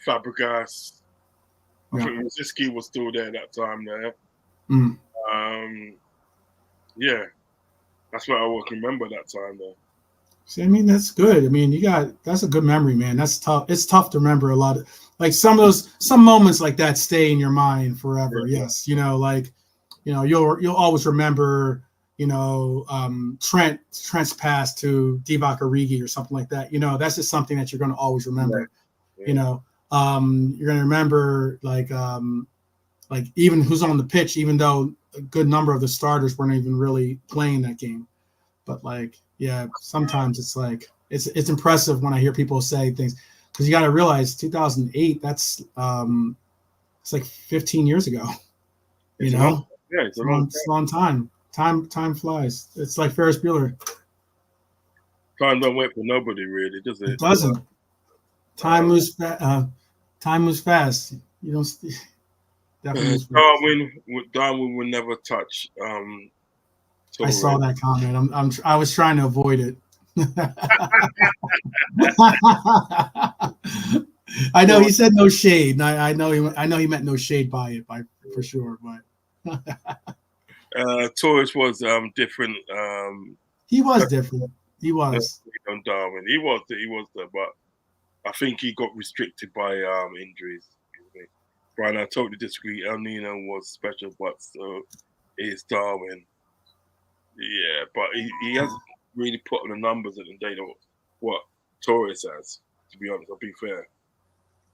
Fabregas. I think Rosicky was still there that time there. Yeah, that's what I would remember that time there. See, I mean, that's good. I mean, that's a good memory, man. That's tough. It's tough to remember a lot of, like some moments like that stay in your mind forever. Yeah. Yes. You'll always remember, Trent's pass to Divock Origi or something like that. That's just something that you're going to always remember. Yeah. You're going to remember like even who's on the pitch, even though a good number of the starters weren't even really playing that game. But sometimes it's like it's impressive when I hear people say things, because you got to realize 2008. That's it's like 15 years ago. It's a long time. Time flies. It's like Ferris Bueller. Time don't wait for nobody, really, does it? It doesn't. Time moves fast. You don't. Darwin will never touch. I saw that comment. I was trying to avoid it. I know he said no shade. I know he meant no shade by it, for sure. But Torres was different. He was different. He was on Darwin. He was there, but I think he got restricted by injuries. Brian, I totally disagree. El Nino was special, but so is Darwin. Yeah, but he hasn't really put on the numbers at the day of what Torres has, to be honest. I'll be fair.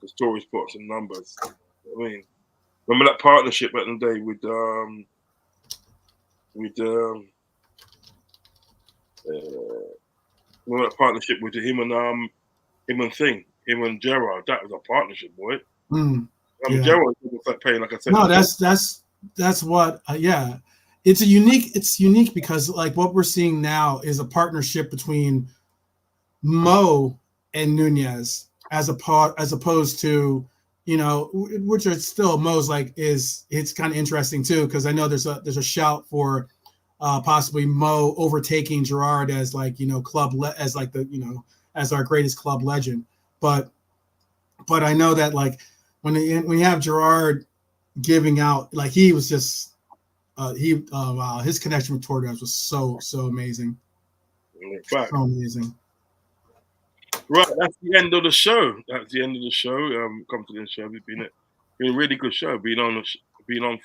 Because Torres put up some numbers. I mean, Remember that partnership back in the day with remember that partnership with him and Gerard. That was a partnership, boy. Yeah. Gerald was like playing, like I said. No, that's what. Yeah, it's unique because like what we're seeing now is a partnership between Mo and Nunez as opposed to which are still Mo's like it's kind of interesting too because I know there's a shout for possibly Mo overtaking Gerard as like as like the as our greatest club legend, but I know that like when you have Gerard giving out, like he was just wow, his connection with Torres was so amazing. So amazing. Right, that's the end of the show. Come to the end of the show. It's been a really good show. Been on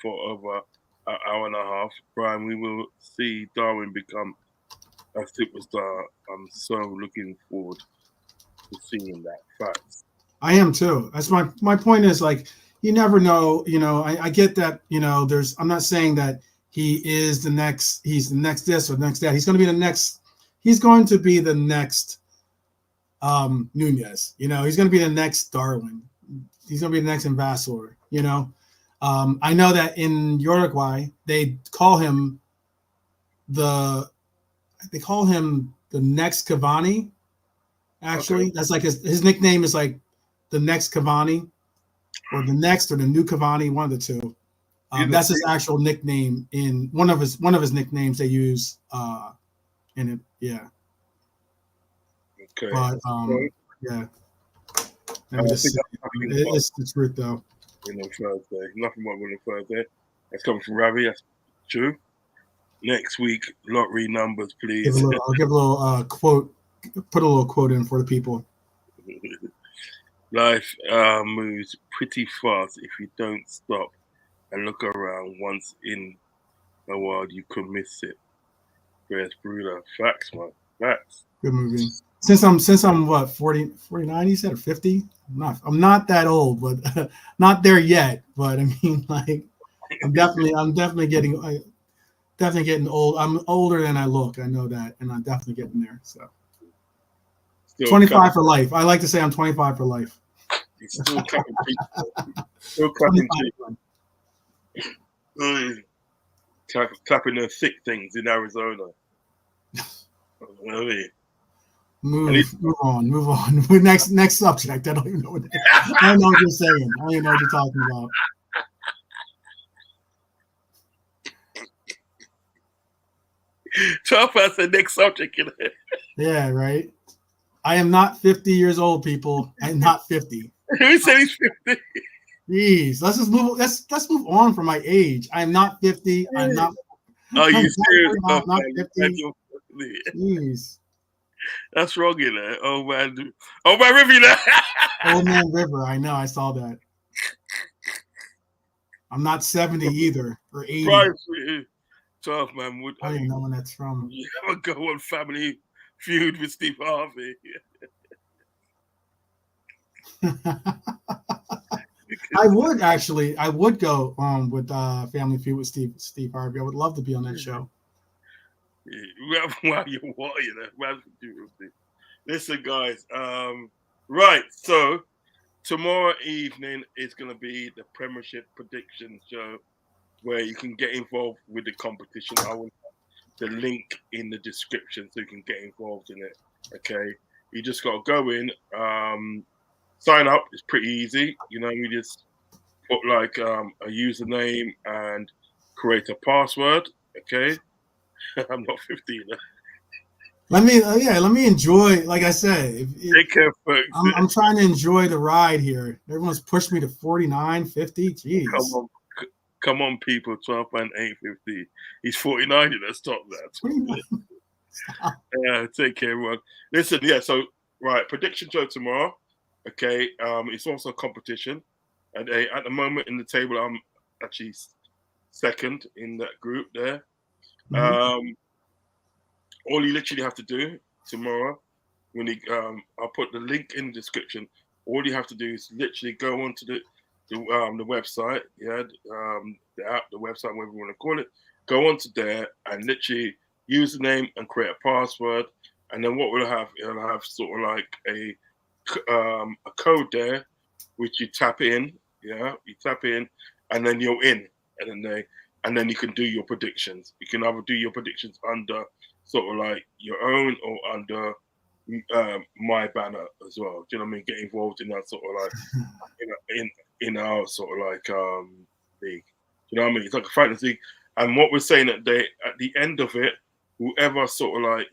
for over an hour and a half. Brian, we will see Darwin become a superstar. I'm so looking forward to seeing that. Facts. I am too. That's my point is like you never know. I get that. I'm not saying that he's the next this or the next that. He's going to be the next. He's going to be the next Nunez. He's going to be the next Darwin. He's going to be the next ambassador. I know that in Uruguay they call him the next Cavani. Actually, okay. That's like his nickname is like the next Cavani, or the next or the new Cavani, one of the two. That's his actual nickname in one of his nicknames they use in it. Yeah. Okay. But yeah. It's the truth though. Thursday. Nothing more than Thursday. That's coming from Ravi. That's true. Next week, lottery numbers, please. I'll give a little quote. Put a little quote in for the people. Life moves pretty fast if you don't stop and look around. Once in a while, you could miss it. Where's Bruder? Facts, man. Facts. Good movie. Since I'm what 49, you said, or 50? I'm not that old, but not there yet. But I mean, like, I'm definitely getting old. I'm older than I look. I know that, and I'm definitely getting there. So. Still 25 for life. I like to say I'm 25 for life. He's still cutting cheap. Still cutting cheap. Clapping the thick things in Arizona. Move on. Next subject. I don't even know what you're saying. I don't even know what you're talking about. Tough as the next subject. Yeah, right. I am not 50 years old, people. I'm not 50. Who said he's 50? Jeez, let's just move. Let's move on from my age. I'm not 50. I'm not. Are you serious? I'm not 50. Jeez. That's wrong, you know. Oh man, River, you know. Old Man River. I know. I saw that. I'm not 70 either, or 80. Right. Tough, man. I don't even know when that's from. You ever go on Family Feud with Steve Harvey? I would go with Family Feud with Steve Harvey. I would love to be on that show. Wow, you what, you know? Listen, guys. Right, so tomorrow evening is going to be the Premiership prediction show where you can get involved with the competition. I will have the link in the description so you can get involved in it. Okay, you just got to go in, sign up. It's pretty easy. You know, you just put like a username and create a password. Okay, I'm not 15. Let me enjoy. Like I said, take care, folks. I'm trying to enjoy the ride here. Everyone's pushed me to 49, 50. Jeez. Come on, people. 12 and 850. He's 49. Let's stop that. Yeah, take care, everyone. Listen, yeah. So, right, prediction show tomorrow. Okay, it's also a competition. And at the moment in the table, I'm actually second in that group there. Mm-hmm. All you literally have to do tomorrow, when you, I'll put the link in the description. All you have to do is literally go onto the website, the app, the website, whatever you want to call it. Go onto there and literally username and create a password, and then what it'll have sort of like a code there, which you tap in. Yeah, you tap in, and then you're in, and then you can do your predictions. You can either do your predictions under sort of like your own or under my banner as well. Do you know what I mean? Get involved in that sort of like in our sort of like league. Do you know what I mean? It's like a fantasy league. And what we're saying at the end of it, whoever sort of like,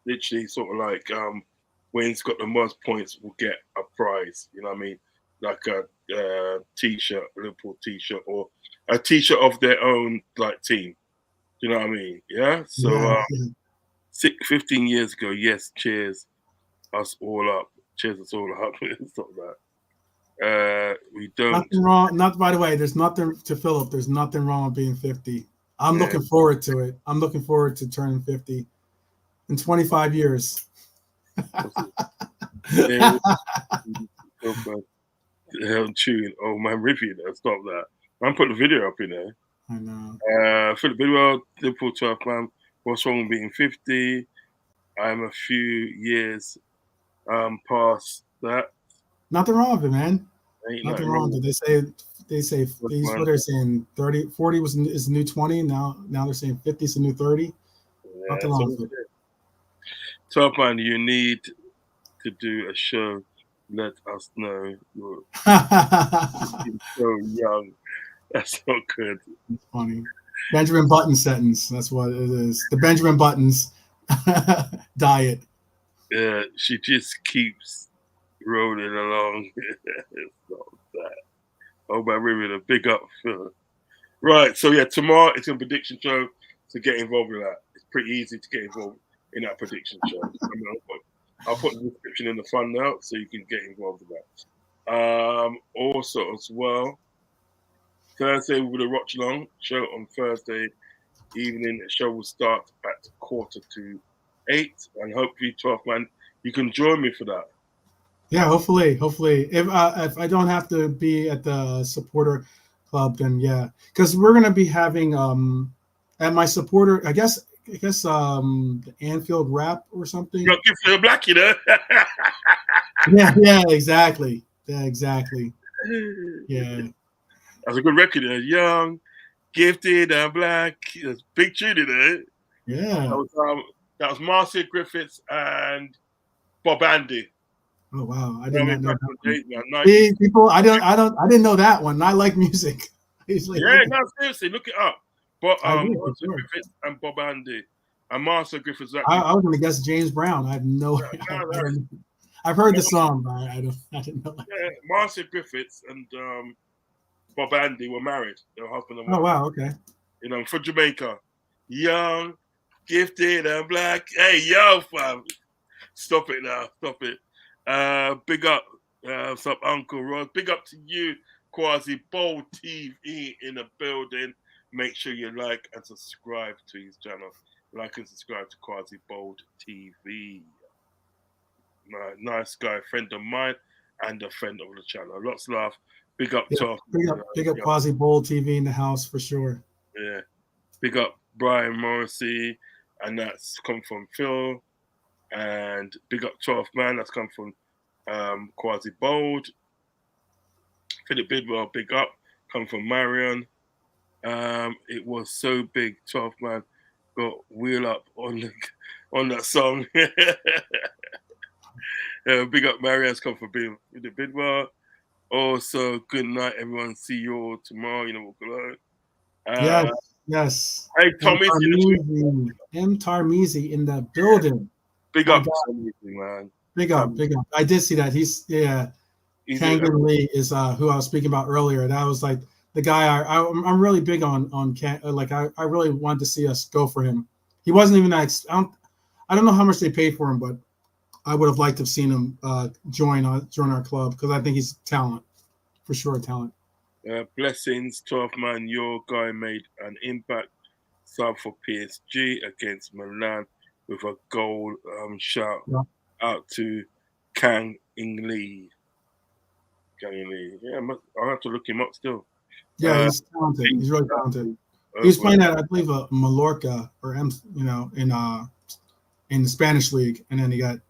literally sort of like wins, got the most points, will get a prize. You know what I mean? Like a t-shirt, a Liverpool t-shirt, or a t-shirt of their own like team. Do you know what I mean? Yeah. So 15 years ago, yes, cheers us all up. Cheers us all up. Stop that. We don't. Nothing wrong. Not by the way. There's nothing to Philip. There's nothing wrong with being 50. I'm looking forward to it. I'm looking forward to turning 50 in 25 years. Tune. Oh man, ripping that. Stop that. Man, put the video up in there. I know. Philip Bidwell, Liverpool 12 man. What's wrong with being 50? I'm a few years past that. Nothing wrong with it, man. Ain't Nothing wrong with it. They say what they're saying 30, 40 is the new 20. Now they're saying 50 is the new 30. Yeah, Nothing wrong with it. 12 man, you need to do a show. Let us know. You're so young. That's so good. It's funny. Benjamin Button sentence. That's what it is. The Benjamin Buttons diet. Yeah, she just keeps rolling along. It's not that. Oh, my ribbon, a big up, Phil. Right, so yeah, tomorrow it's a prediction show. So get involved with that. It's pretty easy to get involved in that prediction show. I'll put the description in the fun now so you can get involved with that. Also, as well, Thursday we'll do the Roch Long show on Thursday evening. The show will start at 7:45, and hopefully 12 man, you can join me for that. Yeah, hopefully. If I don't have to be at the supporter club, then yeah, because we're gonna be having at my supporter, I guess the Anfield rap or something. You're good for the black, yeah, exactly. Yeah, exactly. Yeah. That's a good record there. Young, gifted, and black. That's a big tune in it. Yeah. That was Marcia Griffiths and Bob Andy. Oh wow, I did not know that. See, people, I didn't know that one. I like music. Seriously, look it up. But Marcia Griffiths and Bob Andy, and Marcia Griffiths. I was gonna guess James Brown. I have no. I've heard the song, but I didn't know that. Yeah, Marcia Griffiths and Bob Andy were married. They were husband and wife. Oh wow, okay. For Jamaica, young, gifted, and black. Hey, yo, fam, stop it now, stop it. Big up, what's up, Uncle Rodz? Big up to you, Quasi Bold TV in the building. Make sure you like and subscribe to his channel. Like and subscribe to Quasi Bold TV. Nice guy, friend of mine, and a friend of the channel. Lots of love. Big up, Tough. Big up Quasi Bold TV in the house for sure. Yeah. Big up Brian Morrissey, and that's come from Phil. And big up 12th man, that's come from Quasi Bold. Philip Bidwell, big up, come from Marion. It was so big, 12th man got wheel up on that song. Big up Marion's come from Philip Bidwell. Also, good night, everyone. See you all tomorrow. Walk alone. Yes. Hey, Tommy. M. Tarmizi in the building. Big up, man. Big up. I did see that. Kangan Lee is who I was speaking about earlier. That was like the guy I'm really big on I really wanted to see us go for him. He wasn't even that. I don't know how much they paid for him, but I would have liked to have seen him join our club because I think he's talent, for sure, talent. Blessings, 12th man. Your guy made an impact sub for PSG against Milan with a goal. Shout out to Kang In Lee. Lee. Yeah, I'll have to look him up still. Yeah, he's talented. He's really talented. He was playing at, I believe, Mallorca or in the Spanish league, and then he got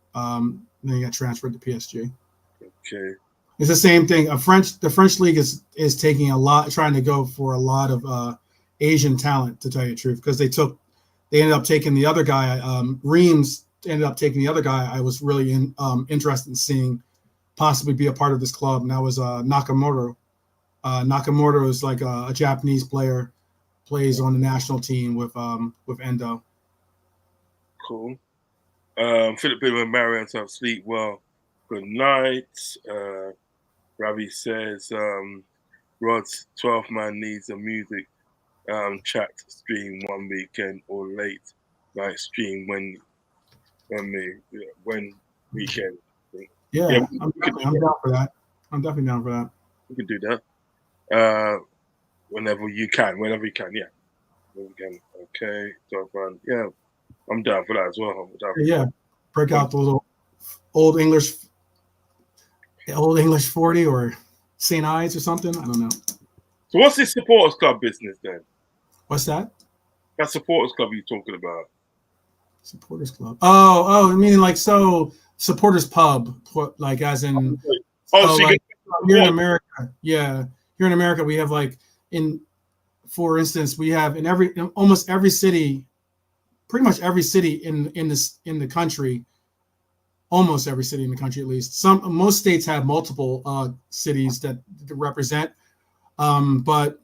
transferred to PSG. Okay. It's the same thing. The French league is taking trying to go for a lot of Asian talent, to tell you the truth, because they ended up taking the other guy. Reims ended up taking the other guy. I was really interested in seeing possibly be a part of this club, and that was Nakamoto. Nakamoto is like a Japanese player, plays on the national team with Endo. Cool. Philip Bimmer, Marianne, have sleep well. Good night. Ravi says, Rod's 12 man needs a music chat stream one weekend or late night stream when weekend. Yeah, I'm down for that. I'm definitely down for that. We can do that. Whenever you can, yeah. When we can. Okay, 12 man. Yeah, I'm down for that as well. Yeah, break out the little old English 40 or St. Ives or something. I don't know. So what's this supporters club business then? What's that? That supporters club you're talking about. Supporters club. Oh, I mean like supporters pub, like as in. Here in America, yeah. Here in America, we have for instance, we have in almost every city, pretty much every city in the country, almost every city in the country at least. Most states have multiple cities that represent. But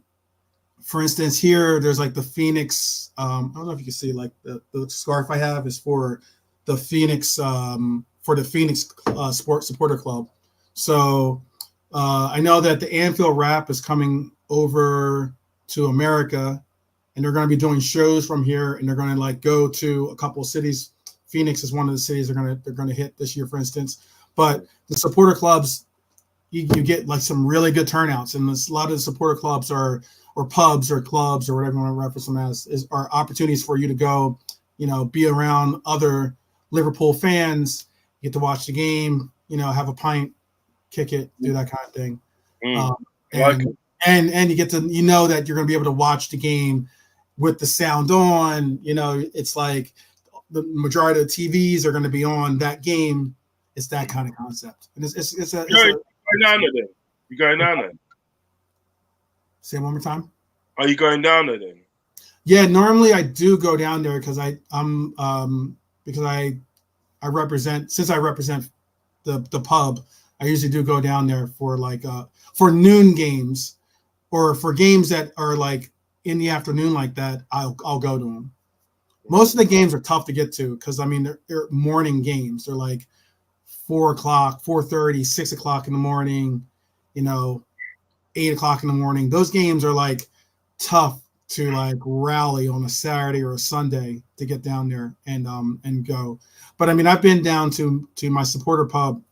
for instance, here there's like the Phoenix. I don't know if you can see like the scarf I have is for the Phoenix Sports Supporter Club. So I know that the Anfield Rap is coming over to America, and they're going to be doing shows from here, and they're going to go to a couple of cities. Phoenix is one of the cities they're going to hit this year, for instance. But the supporter clubs, you get like some really good turnouts, and a lot of the supporter clubs or pubs or clubs or whatever you want to reference them as are opportunities for you to go, be around other Liverpool fans, get to watch the game, have a pint, kick it, do that kind of thing. And you get to that you're going to be able to watch the game with the sound on. It's like the majority of the TVs are going to be on that game. It's that kind of concept. And going down there then? You going down there? Say it one more time. Are you going down there then? Yeah, normally I do go down there because I represent the pub. I usually do go down there for noon games, or for games that are like in the afternoon like that. I'll go to them. Most of the games are tough to get to because they're morning games. They're like 4 o'clock, 4:30, 6 o'clock in the morning, 8 o'clock in the morning. Those games are like tough to rally on a Saturday or a Sunday to get down there and go. But I've been down to my supporter pub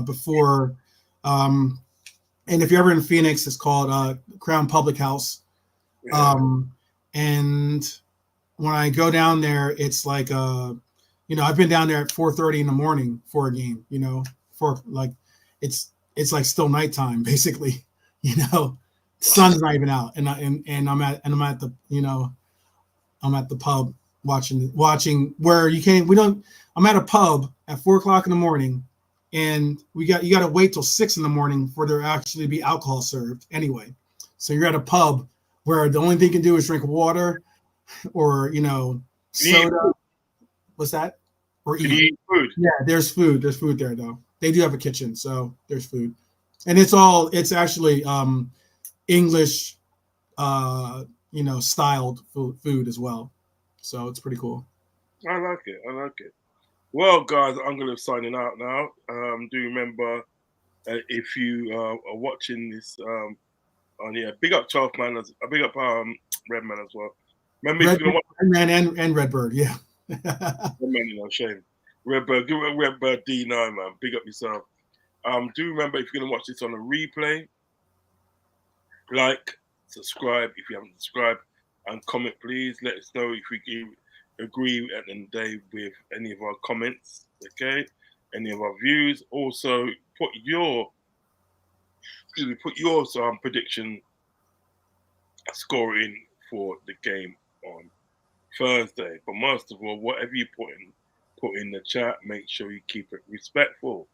before, and if you're ever in Phoenix, it's called Crown Public House. And when I go down there, it's like I've been down there at 4:30 in the morning for a game. For it's like still nighttime basically. Sun's not even out, and I'm at the I'm at the pub watching where you can't. I'm at a pub at 4 o'clock in the morning, and you got to wait till 6 in the morning for there actually be alcohol served anyway. So you're at a pub where the only thing you can do is drink water or soda. What's that? Or eat food. Yeah, there's food. There's food there though. They do have a kitchen, so there's food, and it's actually English styled food as well. So it's pretty cool. I like it. Well, guys, I'm going to be signing out now. Do remember if you are watching this big up 12 man, big up Redman as well. Remember, if you're going to watch Redman and Redbird, yeah. Redman, shame. Redbird, give it Redbird D9, man. Big up yourself. Do remember if you're going to watch this on a replay, like, subscribe if you haven't subscribed, and comment, please. Let us know if we agree at the end of the day with any of our comments, okay? Any of our views. Also, put your put your prediction scoring for the game on Thursday. But most of all, whatever you put in the chat, make sure you keep it respectful.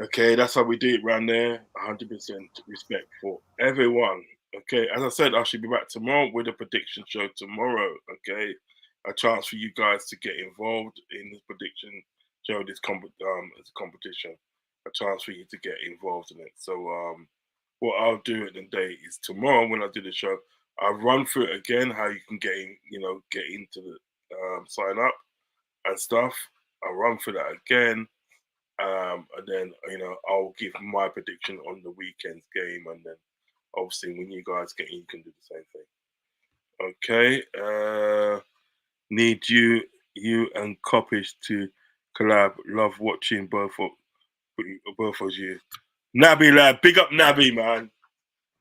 Okay, that's how we do it around there. 100% respect for everyone. Okay, as I said, I should be back tomorrow with a prediction show tomorrow. Okay, a chance for you guys to get involved in this prediction show, this competition. A chance for you to get involved in it. So, what I'll do at the day is tomorrow when I do the show, I'll run through it again, how you can get in, get into the sign up and stuff. I'll run through that again. And then I'll give my prediction on the weekend's game, and then obviously when you guys get in, you can do the same thing. Okay. Need you and Coppish to collab. Love watching both of you. Nabby lad, big up Nabby, man.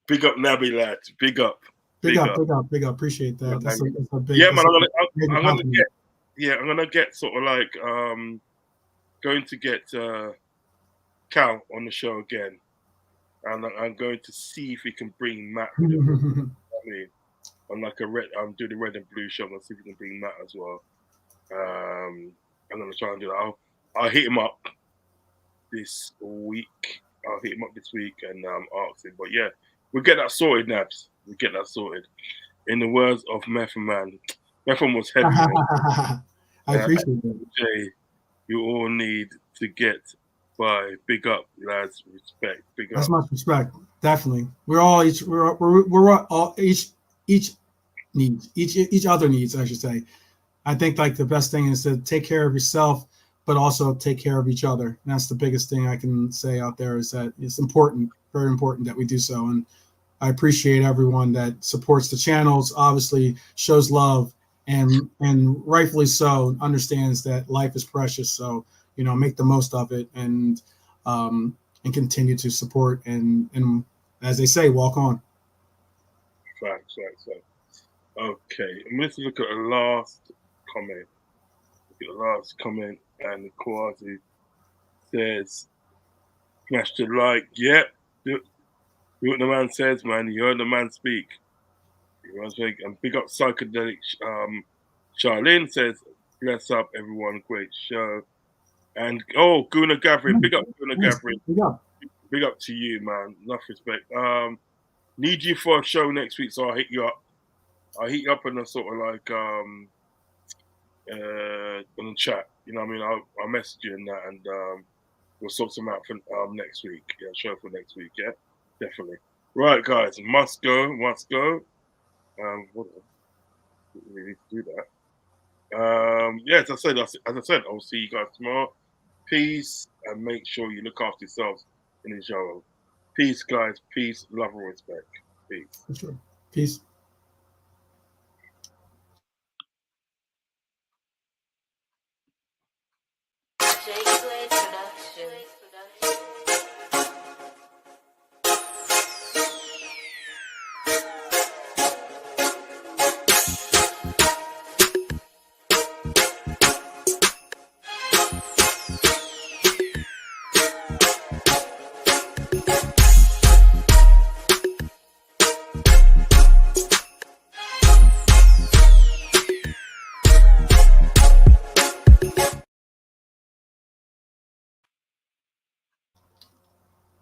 Big up Nabby lad. Big up. Big up. Appreciate that. That's a big. Yeah, man. I'm gonna get sort of like going to get Cal on the show again, and I'm going to see if we can bring Matt. I mean, on like I'm doing the red and blue show. I'm gonna see if we can bring Matt as well. I'm gonna try and do that. I'll hit him up this week. And ask him. But yeah, we'll get that sorted, Nabs. We'll get that sorted. In the words of Method Man, Method was heavy. I appreciate that. Jay, you all need to get by. Big up, lads. Respect. Big up. That's much respect. Definitely. We're all each other needs, I should say. I think like the best thing is to take care of yourself, but also take care of each other. And that's the biggest thing I can say out there is that it's important, very important that we do so. And I appreciate everyone that supports the channels, obviously shows love and rightfully so, understands that life is precious. So, make the most of it and continue to support and as they say, walk on. Facts. Okay, I'm going to look at the last comment. And Kwazi says, smash the like. Yep. Do what the man says, man. You heard the man speak. And big up Psychedelic. Charlene says, bless up everyone. Great show. And Guna Gathering. Big up Guna Gathering. Big up to you, man. Enough respect. Need you for a show next week, so I'll hit you up. I'll hit you up in a sort of like on the chat. You know what I mean? I'll message you in that, and we'll sort some out for next week. Yeah, show for next week. Yeah, definitely. Right, guys, must go. What we need to do that. Yeah, as I said, I'll see you guys tomorrow. Peace, and make sure you look after yourselves in the show. Peace, guys. Peace, love, and respect. Peace. For sure. Peace.